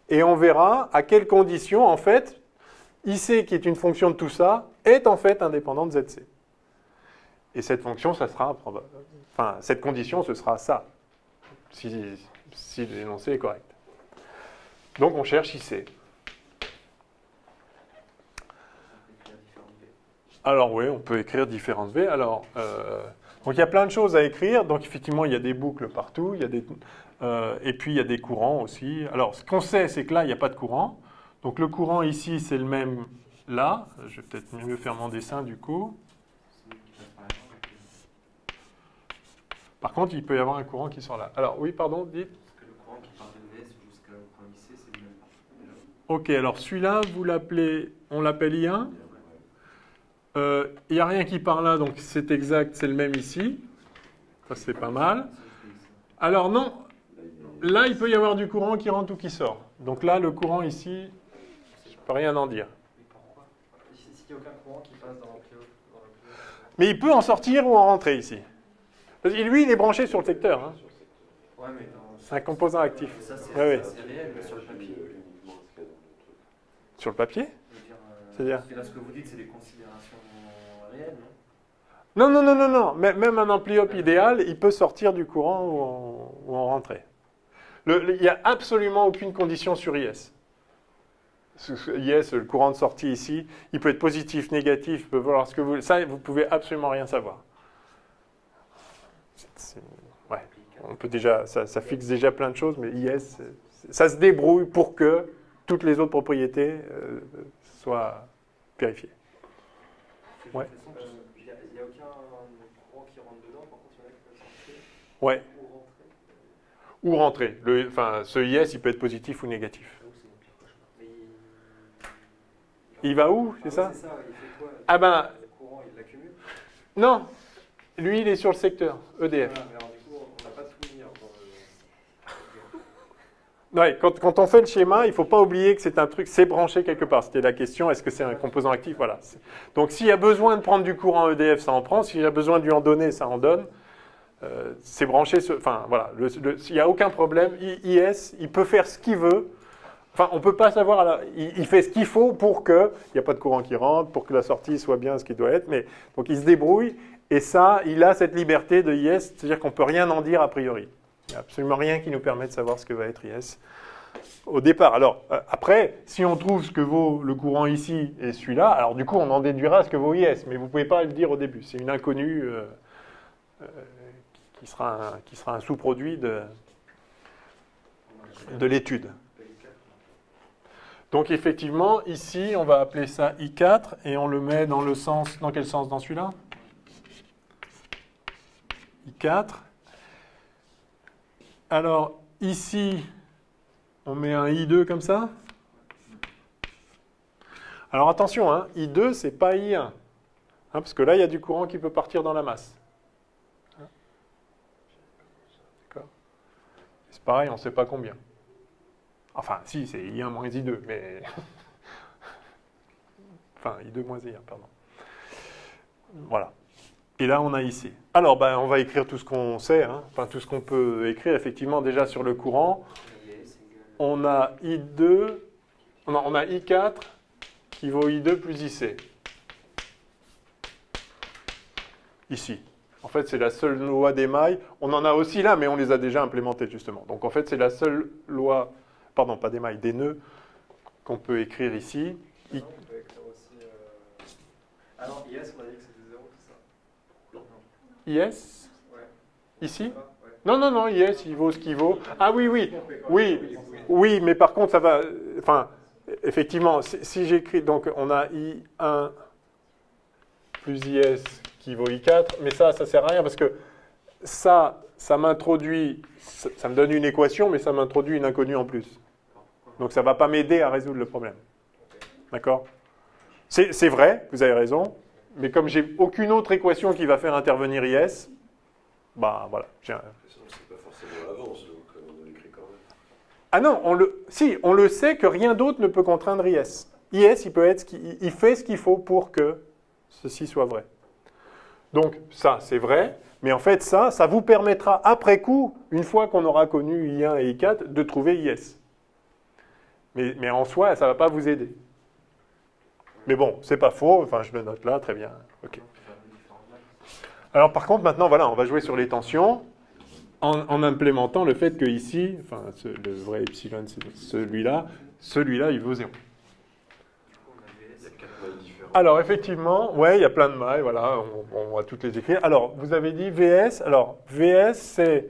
Et on verra à quelles conditions, en fait, IC, qui est une fonction de tout ça, est en fait indépendant de ZC. Et cette fonction, ça sera... Enfin, cette condition, ce sera ça, si l'énoncé est correct. Donc, on cherche IC. Alors oui, on peut écrire différentes V. Alors, donc il y a plein de choses à écrire. Donc effectivement, il y a des boucles partout. Et puis il y a des courants aussi. Alors ce qu'on sait, c'est que là, il n'y a pas de courant. Donc le courant ici, c'est le même là. Je vais peut-être mieux faire mon dessin du coup. Par contre, il peut y avoir un courant qui sort là. Alors oui, pardon, dites. Parce que le courant qui part de VS jusqu'au point IC, c'est le même. Ok, alors celui-là, on l'appelle I1. Il n'y a rien qui part là, donc c'est exact, c'est le même ici. Ça, c'est pas mal. Alors non, là, il peut y avoir du courant qui rentre ou qui sort. Donc là, le courant ici, je ne peux rien en dire. Mais pourquoi? S'il n'y a aucun courant qui passe dans l'ampli. Mais il peut en sortir ou en rentrer ici. Parce que lui, il est branché sur le secteur. Hein. Ouais, mais C'est un composant actif. ça, c'est Ouais, ouais. réel, mais sur le papier. Sur le papier? Je veux dire, C'est-à-dire parce que là, ce que vous dites, c'est des considérations réelles, non? Non. Même un ampli-op idéal, il peut sortir du courant ou en rentrer. Il n'y a absolument aucune condition sur IS. IS, le courant de sortie ici, il peut être positif, négatif, il peut vouloir ce que vous... Ça, vous ne pouvez absolument rien savoir. Ouais. On peut déjà, ça fixe déjà plein de choses, mais IS, ça se débrouille pour que toutes les autres propriétés soient vérifiées. Ouais. Il n'y a aucun courant qui rentre dedans, par contre, il y en a qui peuvent sortir Ouais. ou rentrer. Ou rentrer. Enfin, ce IS, il peut être positif ou négatif. Mais Il va où, c'est ça? C'est ça, il fait quoi? Ah ben, Le courant, il l'accumule? non. Lui, il est sur le secteur, EDF. Voilà, mais alors du coup, on n'a pas tout mis dans le... Ouais, quand on fait le schéma, il ne faut pas oublier que c'est un truc, c'est branché quelque part. C'était la question, est-ce que c'est un composant actif? Voilà. Donc s'il y a besoin de prendre du courant EDF, ça en prend. S'il y a besoin de lui en donner, ça en donne. C'est branché, enfin voilà, il n'y a aucun problème. IS, il peut faire ce qu'il veut. Enfin, on ne peut pas savoir, il fait ce qu'il faut pour qu'il n'y a pas de courant qui rentre, pour que la sortie soit bien ce qu'il doit être. Mais, donc il se débrouille, et ça, il a cette liberté de IS, c'est-à-dire qu'on ne peut rien en dire a priori. Il n'y a absolument rien qui nous permet de savoir ce que va être IS au départ. Alors, après, si on trouve ce que vaut le courant ici et celui-là, alors du coup, on en déduira ce que vaut IS, mais vous ne pouvez pas le dire au début. C'est une inconnue qui sera un sous-produit de... de l'étude. Donc effectivement, ici, on va appeler ça I4 et on le met dans le sens, dans quel sens dans celui-là? I4. Alors, ici, on met un I2 comme ça. Alors attention, hein, I2, c'est pas I1. Hein, parce que là, il y a du courant qui peut partir dans la masse. D'accord. C'est pareil, on ne sait pas combien. Enfin, si, c'est I1 moins I2, mais... enfin, I2 moins I1, pardon. Voilà. Et là, on a ici. Alors, ben, on va écrire tout ce qu'on sait, hein. Enfin, tout ce qu'on peut écrire, effectivement, déjà sur le courant. On a I2, on a I4 qui vaut I2 plus IC. Ici. En fait, c'est la seule loi d'émail. On en a aussi là, mais on les a déjà implémentées, justement. Donc, en fait, c'est la seule loi... Pardon, pas d'émail, des nœuds qu'on peut écrire ici. On peut écrire aussi... Ah non, IS, on a dit que c'était 0, tout ça. IS Ouais. Ici Ouais. Non, non, non, IS, il vaut ce qu'il vaut. Ah oui, oui, oui, oui, mais par contre, ça va... Enfin, effectivement, si j'écris... Donc, on a I1 plus IS qui vaut I4, mais ça sert à rien parce que ça m'introduit... Ça me donne une équation, mais ça m'introduit une inconnue en plus. Donc, ça ne va pas m'aider à résoudre le problème. D'accord? C'est vrai, vous avez raison, mais comme j'ai aucune autre équation qui va faire intervenir IS, bah voilà. C'est pas forcément l'avance, donc on l'écrit quand même. Ah non, on le sait que rien d'autre ne peut contraindre IS. IS, il fait ce qu'il faut pour que ceci soit vrai. Donc ça, c'est vrai, mais en fait ça vous permettra après coup, une fois qu'on aura connu I1 et I4, de trouver IS. Mais en soi, ça ne va pas vous aider. Mais bon, c'est pas faux, enfin je le note là, très bien. Ok. Alors par contre, maintenant, voilà, on va jouer sur les tensions en implémentant le fait que ici, enfin le vrai epsilon, c'est celui-là, il vaut 0. Il y a 4 mailles différentes. Alors effectivement, ouais, il y a plein de mailles, voilà, on va toutes les écrire. Alors, vous avez dit VS, alors VS c'est...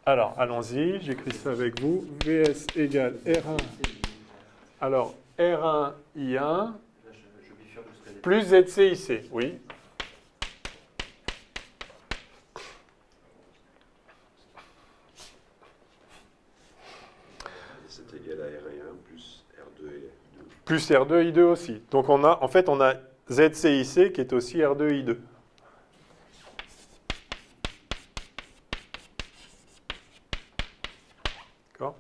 Alors, allons-y, j'écris ça avec vous. VS égale R1. Alors, R1 I1 plus ZCIC, oui. C'est égal à R1 plus R2 et I2. Plus R2 I2 aussi. Donc on a ZCIC qui est aussi R2 I2. D'accord?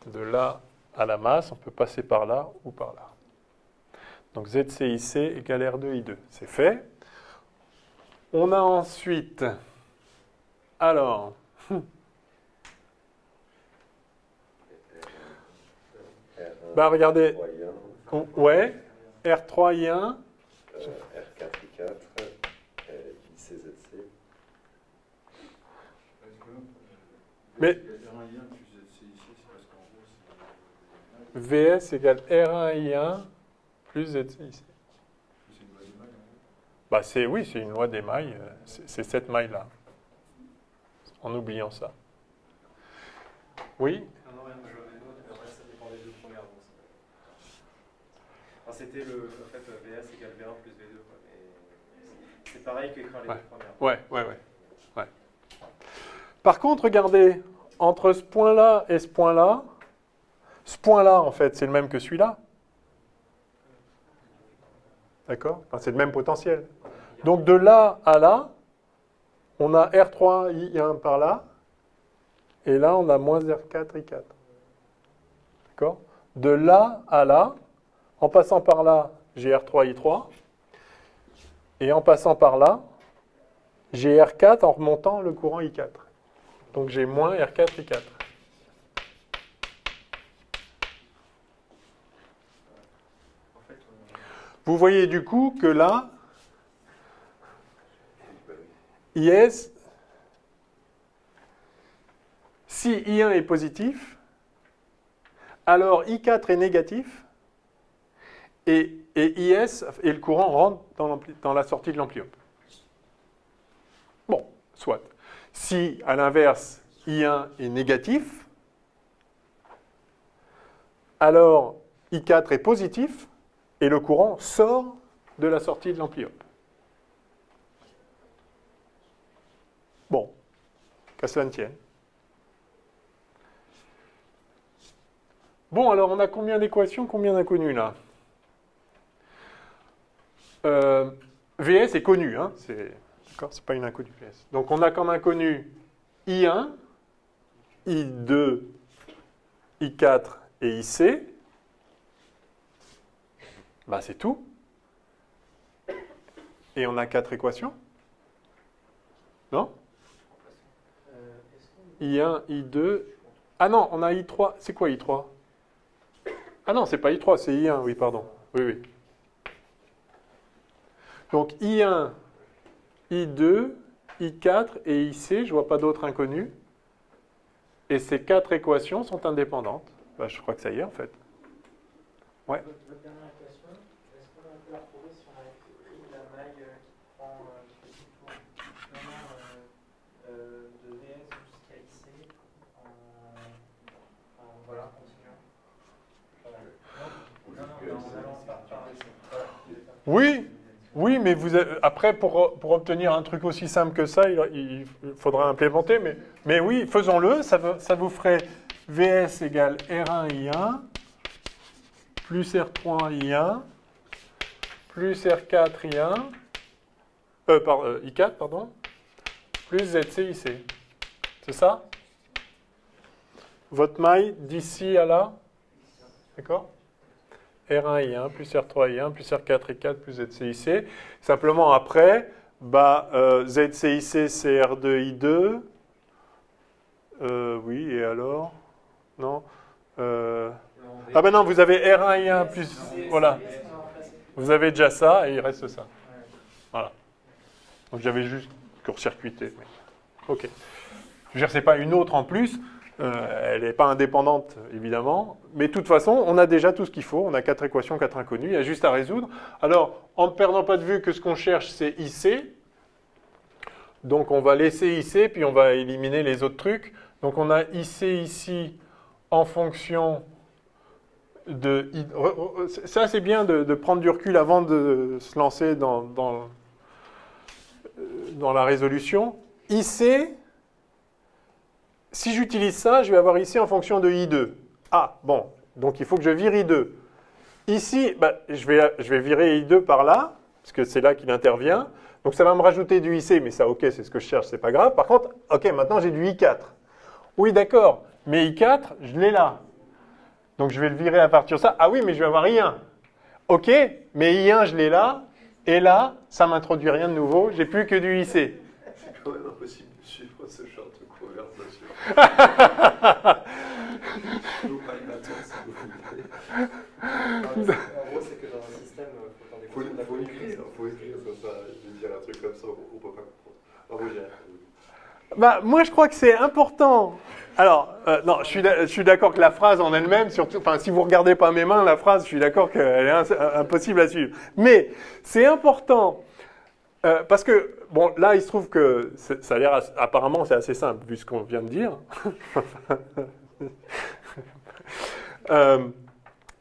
De là à la masse, on peut passer par là ou par là. Donc ZCIC égale R2 I2. C'est fait. On a ensuite... Alors... Bah regardez, ouais, R3I1, R4I4, ICZC. mais VS égale R1I1 plus ZCIC. Bah oui, c'est une loi des mailles, c'est cette maille-là, en oubliant ça. Oui? C'était en fait VS égale V1 plus V2. Quoi. Mais c'est pareil qu'écrire les deux premières. Ouais. Par contre, regardez, entre ce point-là et ce point-là, en fait, c'est le même que celui-là. D'accord? Enfin, c'est le même potentiel. Donc, de là à là, on a R3I1 par là, et là, on a moins R4I4. D'accord? De là à là, en passant par là, j'ai R3I3. Et en passant par là, j'ai R4 en remontant le courant I4. Donc j'ai moins R4I4. Vous voyez du coup que là, IS, si I1 est positif, alors I4 est négatif, et IS et le courant rentre dans la sortie de l'ampliope. Bon, soit. Si, à l'inverse, I1 est négatif, alors I4 est positif, et le courant sort de la sortie de l'ampli-op. Bon, qu'à cela ne tienne. Bon, alors on a combien d'équations, combien d'inconnus là? VS est connu, hein, d'accord, c'est pas une inconnue VS. Donc on a comme inconnu I1, I2, I4 et IC. Bah c'est tout. Et on a 4 équations. Non? I1, I2. Ah non, on a I3. C'est quoi I3? Ah non, c'est pas I3, c'est I1, oui, pardon. Oui, oui. Donc I1, I2, I4 et IC, je vois pas d'autres inconnus. Et ces 4 équations sont indépendantes. Bah, je crois que ça y est, en fait. Ouais. Votre dernière équation, est-ce qu'on peut la retrouver si on a écrit la maille qui prend qui fait tout le tour de VS jusqu'à IC voilà, continuant. En allant par Oui, oui, mais après, pour obtenir un truc aussi simple que ça, il faudra implémenter. Mais oui, faisons-le. Ça vous ferait VS égale R1I1 plus R3I1 plus R4I1 I4, pardon, plus ZCIC. C'est ça? Votre maille d'ici à là? D'accord? R1I1 plus R3I1 plus R4I4 plus ZCIC. Simplement après, bah, ZCIC c'est R2I2. Oui, et alors? Non. Ah ben non, vous avez R1I1 plus... Voilà. Vous avez déjà ça et il reste ça. Voilà. Donc j'avais juste court-circuité. Ok. Je veux dire, c'est pas une autre en plus. Elle n'est pas indépendante, évidemment. Mais de toute façon, on a déjà tout ce qu'il faut. On a 4 équations, 4 inconnues. Il y a juste à résoudre. Alors, en ne perdant pas de vue que ce qu'on cherche, c'est IC. Donc, on va laisser IC, puis on va éliminer les autres trucs. Donc, on a IC ici en fonction de... Ça, c'est bien de prendre du recul avant de se lancer dans la résolution. IC... Si j'utilise ça, je vais avoir ici en fonction de I2. Ah, bon, donc il faut que je vire I2. Ici, bah, je vais virer I2 par là, parce que c'est là qu'il intervient. Donc ça va me rajouter du IC, mais ça, ok, c'est ce que je cherche, c'est pas grave. Par contre, ok, maintenant j'ai du I4. Oui, d'accord, mais I4, je l'ai là. Donc je vais le virer à partir de ça. Ah oui, mais je vais avoir I1. Ok, mais I1, je l'ai là. Et là, ça ne m'introduit rien de nouveau. J'ai plus que du IC. C'est quand même impossible de suivre ce genre de conversation. Je vous parle maintenant, si vous voulez. En gros, c'est que dans un système, il faut faut écrire ça. Je vais dire un truc comme ça, on ne peut pas comprendre. Ah, oui, bah, moi, je crois que c'est important. Alors, non, je suis d'accord que la phrase en elle-même, surtout, enfin, si vous ne regardez pas mes mains, la phrase, je suis d'accord qu'elle est impossible à suivre. Mais c'est important parce que, bon, là, il se trouve que ça a l'air, apparemment, c'est assez simple, vu ce qu'on vient de dire.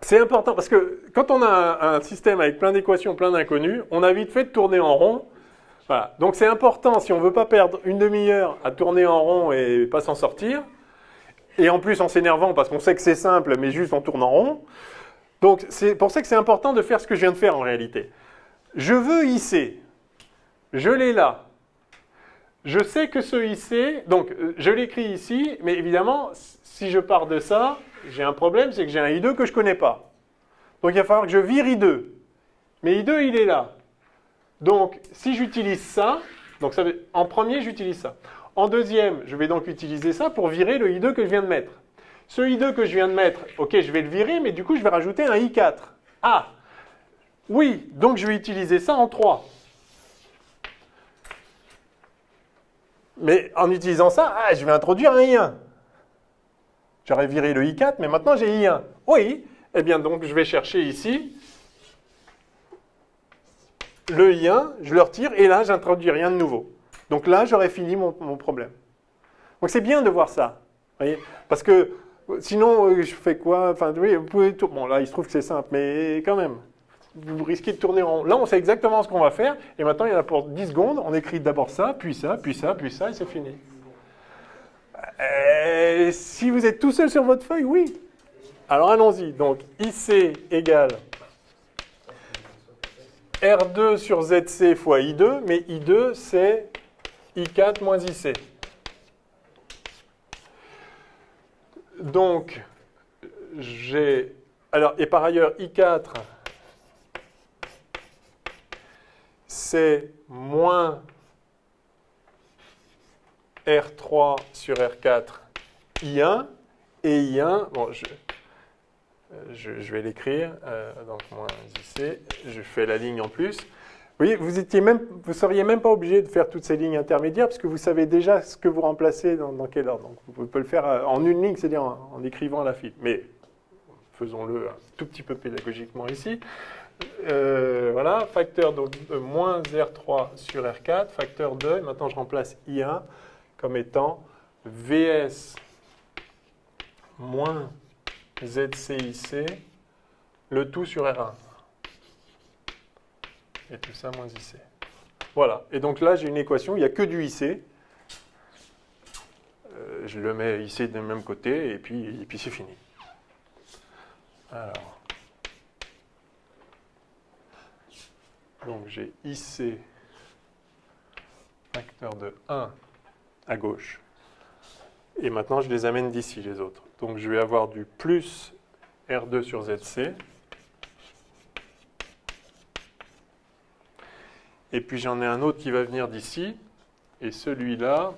C'est important parce que quand on a un système avec plein d'équations, plein d'inconnus, on a vite fait de tourner en rond. Voilà. Donc c'est important, si on ne veut pas perdre une demi-heure à tourner en rond et pas s'en sortir, et en plus en s'énervant parce qu'on sait que c'est simple, mais juste on tourne en rond. Donc c'est pour ça que c'est important de faire ce que je viens de faire en réalité. Je veux IC, je l'ai là. Je sais que ce IC, donc je l'écris ici, mais évidemment, si je pars de ça, j'ai un problème, c'est que j'ai un I2 que je ne connais pas. Donc il va falloir que je vire I2. Mais I2, il est là. Donc, si j'utilise ça, donc ça veut, en premier, j'utilise ça. En deuxième, je vais donc utiliser ça pour virer le I2 que je viens de mettre. Ce I2 que je viens de mettre, ok, je vais le virer, mais du coup, je vais rajouter un I4. Ah, oui, donc je vais utiliser ça en 3. Mais en utilisant ça, je vais introduire un I1. J'aurais viré le I4, mais maintenant j'ai I1. Oui, eh bien donc je vais chercher ici le I1, je le retire, et là, j'introduis rien de nouveau. Donc là, j'aurais fini mon problème. Donc c'est bien de voir ça. Voyez, parce que sinon, je fais quoi? Enfin, oui, vous pouvez bon, là, il se trouve que c'est simple, mais quand même, vous risquez de tourner en rond. Là, on sait exactement ce qu'on va faire, et maintenant, il y en a pour 10 secondes, on écrit d'abord ça, puis ça, puis ça, puis ça, et c'est fini. Si vous êtes tout seul sur votre feuille, oui. Alors, allons-y. Donc, IC égale R2 sur ZC fois I2, mais I2, c'est I4 moins IC. Donc, j'ai... Alors, et par ailleurs, I4, c'est moins R3 sur R4 I1, et I1, bon, je vais l'écrire, donc moins IC, je fais la ligne en plus. Vous voyez, vous ne seriez même pas obligé de faire toutes ces lignes intermédiaires, parce que vous savez déjà ce que vous remplacez dans quel ordre. Donc, vous pouvez le faire en une ligne, c'est-à-dire en écrivant la file. Mais faisons-le un tout petit peu pédagogiquement ici. Voilà, facteur donc, moins R3 sur R4, facteur 2, et maintenant je remplace I1 comme étant VS moins ZCIC, le tout sur R1. Et tout ça moins IC. Voilà, et donc là j'ai une équation, il n'y a que du IC. Je le mets IC du même côté, et puis c'est fini. Alors, donc j'ai IC facteur de 1 à gauche. Et maintenant, je les amène d'ici, les autres. Donc, je vais avoir du plus R2 sur ZC. Et puis, j'en ai un autre qui va venir d'ici. Et celui-là,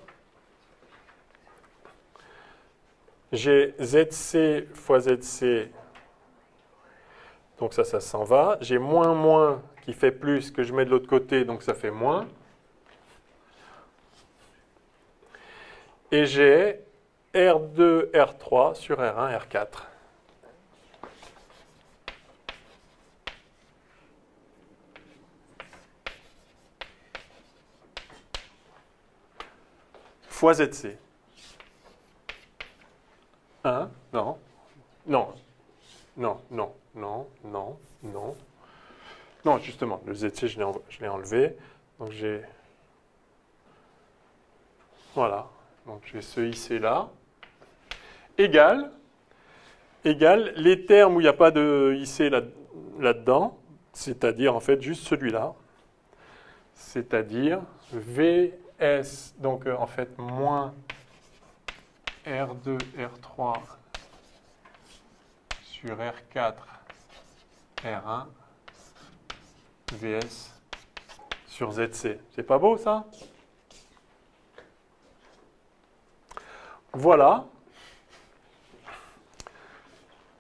j'ai ZC fois ZC. Donc, ça s'en va. J'ai moins qui fait plus que je mets de l'autre côté. Donc, ça fait moins. Et j'ai R2, R3 sur R1, R4. Fois ZC. 1, non, non, non, non, non, non, non. Non, justement, le ZC, je l'ai enlevé. Donc j'ai... Voilà. Donc j'ai ce IC là, égal les termes où il n'y a pas de IC là-dedans, c'est-à-dire en fait juste celui-là, c'est-à-dire VS, donc en fait moins R2, R3 sur R4, R1, VS sur ZC. C'est pas beau ça ? Voilà.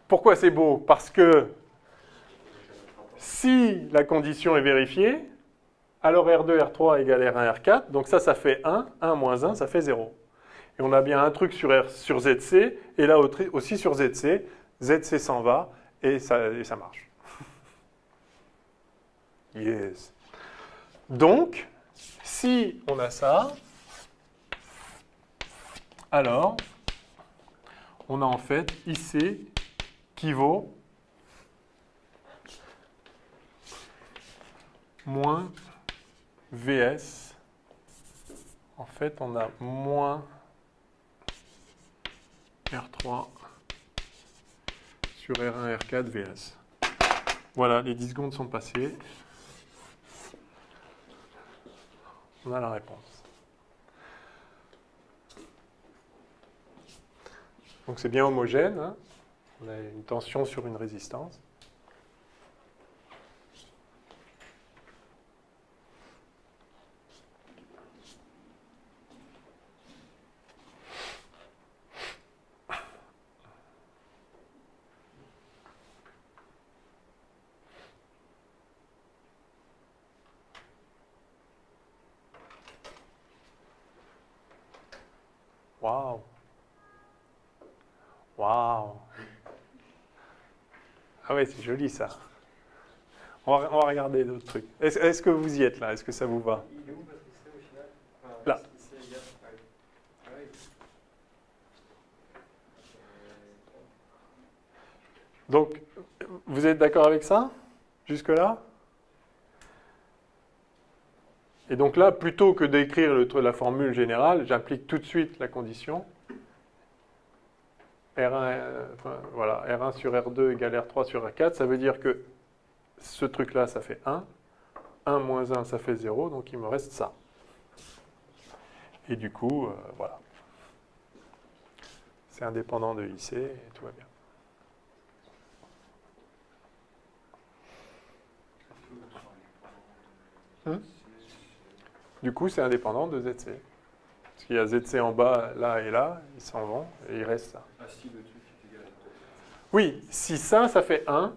Pourquoi c'est beau? Parce que si la condition est vérifiée, alors R2, R3 égale R1, R4, donc ça fait 1, 1 moins 1, ça fait 0. Et on a bien un truc sur ZC, et là aussi sur ZC, ZC s'en va, et ça marche. Yes. Donc, si on a ça, alors, on a en fait IC qui vaut moins VS. En fait, on a moins R3 sur R1, R4, VS. Voilà, les 10 secondes sont passées. On a la réponse. Donc c'est bien homogène, hein. On a une tension sur une résistance. Waouh! Waouh! Ah ouais, c'est joli ça. On va regarder d'autres trucs. Est-ce que vous y êtes là? Est-ce que ça vous va? Il est où parce que c'est au final Là. Donc, vous êtes d'accord avec ça? Jusque-là? Et donc là, plutôt que d'écrire la formule générale, j'applique tout de suite la condition. Voilà, R1 sur R2 égale R3 sur R4. Ça veut dire que ce truc-là, ça fait 1. 1 moins 1, ça fait 0. Donc il me reste ça. Et du coup, voilà. C'est indépendant de IC et tout va bien. Du coup, c'est indépendant de ZC. Parce qu'il y a ZC en bas, là et là, ils s'en vont, et il reste ça. Ah, si le truc est égal à Oui, si ça fait 1,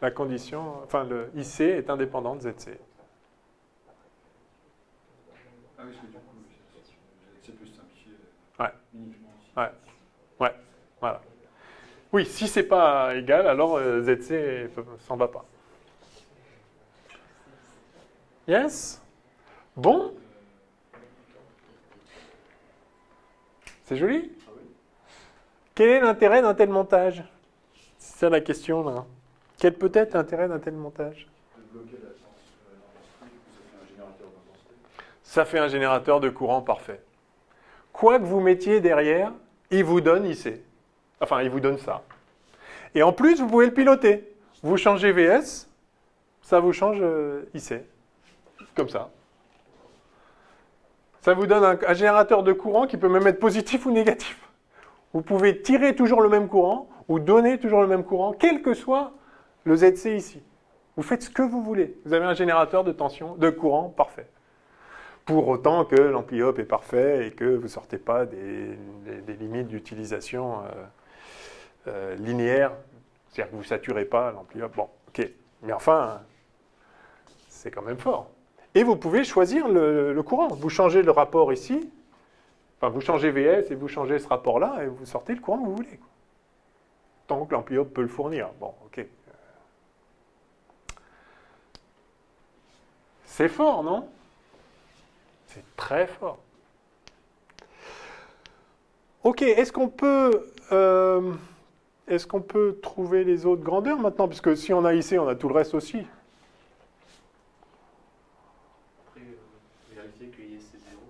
la condition, enfin le IC est indépendant de ZC. Ah oui, parce que du coup, c'est plus simplifié. Ouais. Uniquement. Ouais, voilà. Oui, si c'est pas égal, alors ZC s'en va pas. Yes? Bon? C'est joli? Quel est l'intérêt d'un tel montage? C'est ça la question là. Quel peut être l'intérêt d'un tel montage? De bloquer l'intensité, du coup, ça fait un générateur d'intensité. Ça fait un générateur de courant parfait. Quoi que vous mettiez derrière, il vous donne IC. Enfin, il vous donne ça. Et en plus, vous pouvez le piloter. Vous changez VS, ça vous change IC. Comme ça. Ça vous donne un générateur de courant qui peut même être positif ou négatif. Vous pouvez tirer toujours le même courant ou donner toujours le même courant, quel que soit le ZC ici. Vous faites ce que vous voulez. Vous avez un générateur de tension, de courant parfait. Pour autant que l'ampli op est parfait et que vous ne sortez pas des limites d'utilisation linéaires. C'est-à-dire que vous ne saturez pas l'ampli op. Bon, ok. Mais enfin, c'est quand même fort. Et vous pouvez choisir le courant. Vous changez le rapport ici. Enfin, vous changez VS et vous changez ce rapport-là et vous sortez le courant que vous voulez. Tant que l'ampli op peut le fournir. Bon, ok. C'est fort, non? C'est très fort. Ok, est-ce qu'on peut trouver les autres grandeurs maintenant? Puisque si on a IC, on a tout le reste aussi. Après, vérifier que IS c'est 0,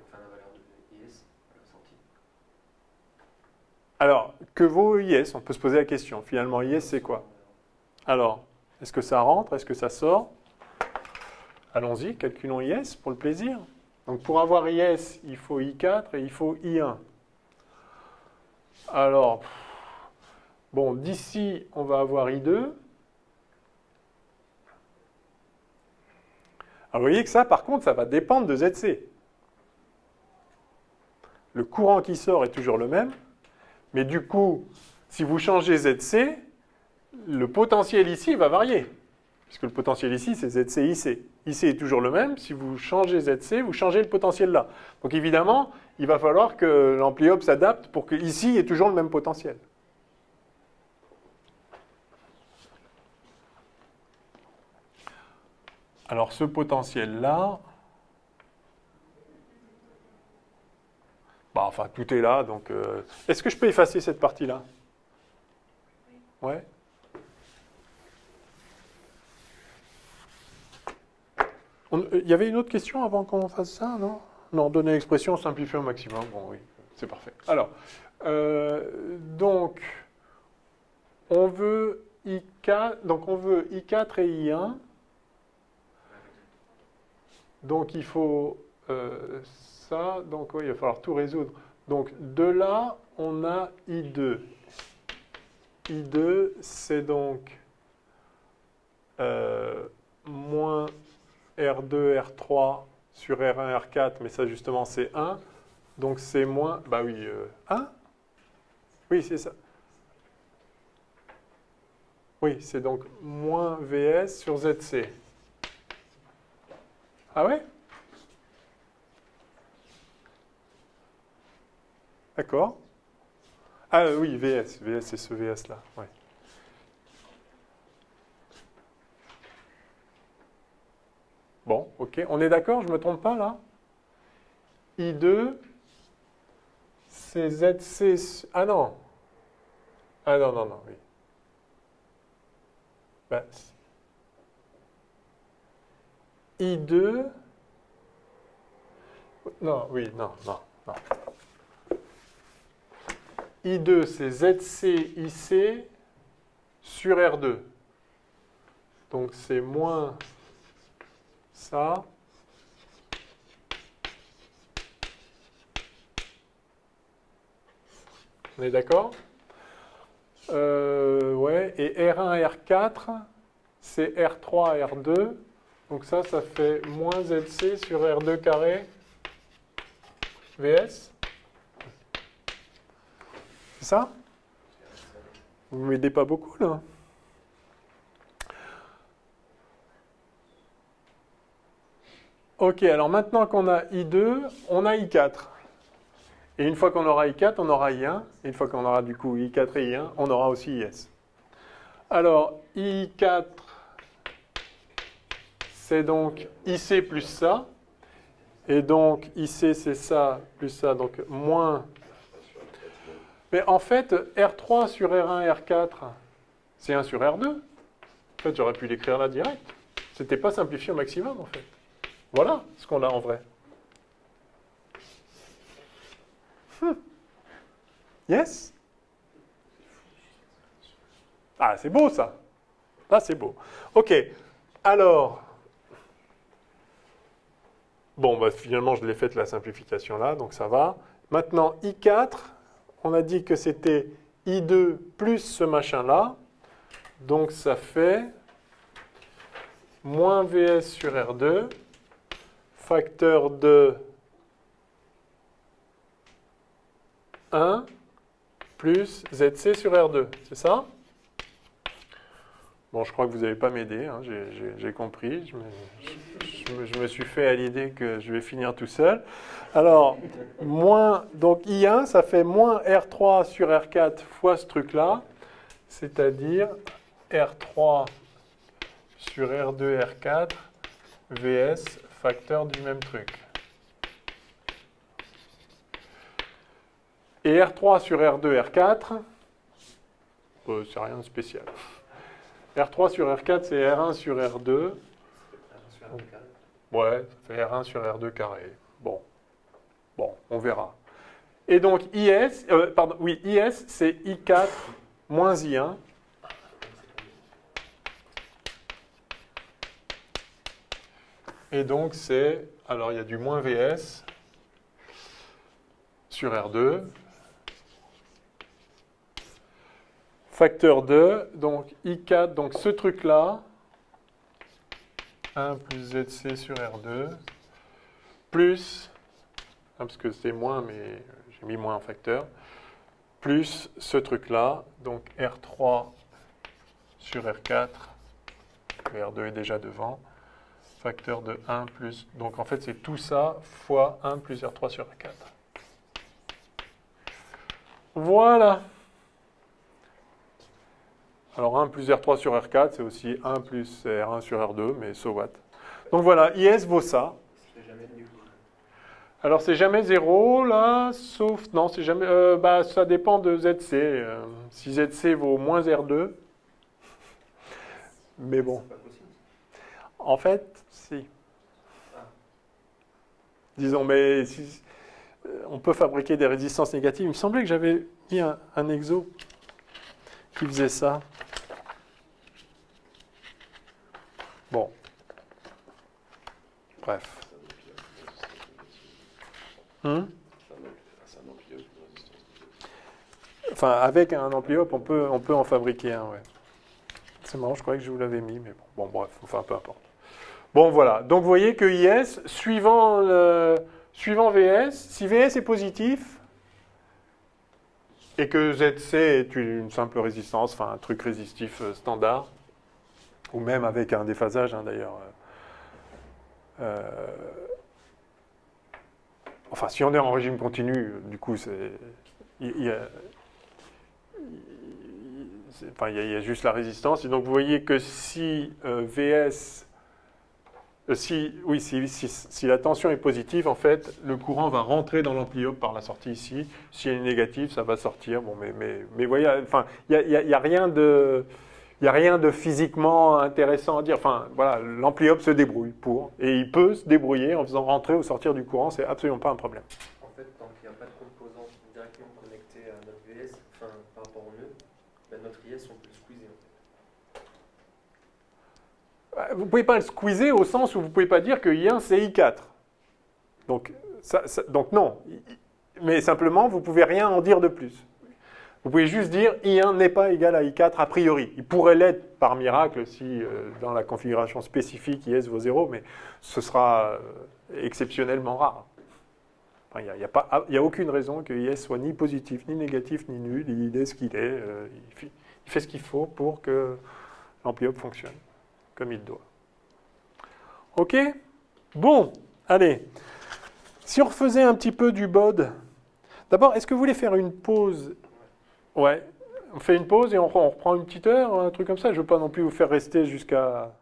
enfin la valeur de IS à la sortie. Alors, que vaut IS? On peut se poser la question. Finalement, IS, c'est quoi? Alors, est-ce que ça rentre? Est-ce que ça sort? Allons-y, calculons IS pour le plaisir. Donc, pour avoir IS, il faut I4 et il faut I1. Alors, bon, d'ici, on va avoir I2. Alors, vous voyez que ça, par contre, ça va dépendre de ZC. Le courant qui sort est toujours le même. Mais du coup, si vous changez ZC, le potentiel ici va varier. Puisque le potentiel ici, c'est ZC-IC. IC est toujours le même. Si vous changez ZC, vous changez le potentiel là. Donc évidemment, il va falloir que l'ampli op s'adapte pour que ici, il y ait toujours le même potentiel. Alors ce potentiel-là, bah, enfin tout est là. Donc, est-ce que je peux effacer cette partie-là? Ouais. Il y avait une autre question avant qu'on fasse ça, non? Non, donner l'expression, simplifier au maximum. Bon, oui, c'est parfait. Alors, donc, on veut I4, donc on veut I4 et I1. Donc, il faut ça. Donc, oui, il va falloir tout résoudre. Donc, de là, on a I2. I2, c'est donc moins R2, R3 sur R1, R4, mais ça justement c'est 1. Donc c'est moins, bah oui, 1. Oui, c'est ça. Oui, c'est donc moins VS sur ZC. Ah ouais? D'accord. Ah oui, VS, c'est ce VS là, ouais. Bon, ok. On est d'accord, je ne me trompe pas là? I2, c'est ZC... Ah non. Ah non, non, non, oui. Ben, I2... Non, oui, non, non, non. I2, c'est ZC, IC sur R2. Donc, c'est moins ça. On est d'accord? Ouais, et R1, R4, c'est R3, R2. Donc ça fait moins ZC sur R2 carré VS. C'est ça? Vous ne m'aidez pas beaucoup, là? Ok, alors maintenant qu'on a I2, on a I4. Et une fois qu'on aura I4, on aura I1. Et une fois qu'on aura du coup I4 et I1, on aura aussi IS. Alors, I4, c'est donc IC plus ça. Et donc, IC, c'est ça plus ça. Donc, moins... Mais en fait, R3 sur R1, R4, c'est 1 sur R2. En fait, j'aurais pu l'écrire là direct. C'était pas simplifié au maximum, en fait. Voilà ce qu'on a en vrai. Yes? Ah, c'est beau, ça. Là, c'est beau. OK. Alors... Bon, bah, finalement, je l'ai faite la simplification là, donc ça va. Maintenant, I4, on a dit que c'était I2 plus ce machin-là. Donc, ça fait moins VS sur R2, facteur de 1 plus ZC sur R2. C'est ça? Bon, je crois que vous n'allez pas m'aider, hein, j'ai compris. Je me suis fait à l'idée que je vais finir tout seul. Alors, donc I1, ça fait moins R3 sur R4 fois ce truc-là, c'est-à-dire R3 sur R2, R4, VS, facteur du même truc. Et R3 sur R2, R4, c'est rien de spécial. R3 sur R4, c'est R1 sur R2. Ouais, ça fait R1 sur R2 carré. Bon, on verra. Et donc IS, IS, c'est I4 moins I1. Et donc c'est, alors il y a du moins VS sur R2. Facteur 2, donc I4, donc ce truc-là, 1 plus ZC sur R2, plus, parce que c'est moins, mais j'ai mis moins en facteur, plus ce truc-là, donc R3 sur R4, R2 est déjà devant, facteur de 1 plus, donc en fait c'est tout ça fois 1 plus R3 sur R4. Voilà. Alors 1 plus R3 sur R4, c'est aussi 1 plus R1 sur R2, mais so what. Donc voilà, IS vaut ça. Alors c'est jamais 0, là, sauf... Non, c'est jamais... ça dépend de ZC. Si ZC vaut moins R2... Mais bon. En fait, si. Disons, mais... Si, on peut fabriquer des résistances négatives. Il me semblait que j'avais mis un exo qui faisait ça. Bon. Bref. Enfin, avec un ampli op, on peut en fabriquer un, ouais. C'est marrant, je croyais que je vous l'avais mis, mais bon, bref, enfin, peu importe. Bon, voilà. Donc, vous voyez que IS, suivant VS, si VS est positif, et que ZC est une simple résistance, enfin, un truc résistif standard, ou même avec un déphasage, hein, d'ailleurs. Enfin, si on est en régime continu, du coup, il y a juste la résistance. Et donc, vous voyez que si VS Si la tension est positive, en fait, le courant va rentrer dans l'ampli-up par la sortie ici. Si elle est négative, ça va sortir. Bon, mais vous voyez, enfin, il n'y a rien de physiquement intéressant à dire. Enfin, voilà, l'ampli-up se débrouille pour. Et il peut se débrouiller en faisant rentrer ou sortir du courant. C'est absolument pas un problème. En fait, tant qu'il n'y a pas de composants directement connectés à notre VS, enfin, par rapport au nœud, ben, notre IS, on peut le squeezer. Vous ne pouvez pas le squeezer au sens où vous ne pouvez pas dire que I1 c'est I4. Donc non. Mais simplement, vous ne pouvez rien en dire de plus. Vous pouvez juste dire I1 n'est pas égal à I4 a priori. Il pourrait l'être par miracle si dans la configuration spécifique IS vaut 0, mais ce sera exceptionnellement rare. Enfin, il n'y a aucune raison que IS soit ni positif, ni négatif, ni nul. Il est ce qu'il est. Il fait ce qu'il faut pour que l'ampli-up fonctionne comme il doit. Ok? Bon, allez. Si on refaisait un petit peu du BOD, d'abord, est-ce que vous voulez faire une pause? Ouais. On fait une pause et on reprend une petite heure, un truc comme ça. Je ne veux pas non plus vous faire rester jusqu'à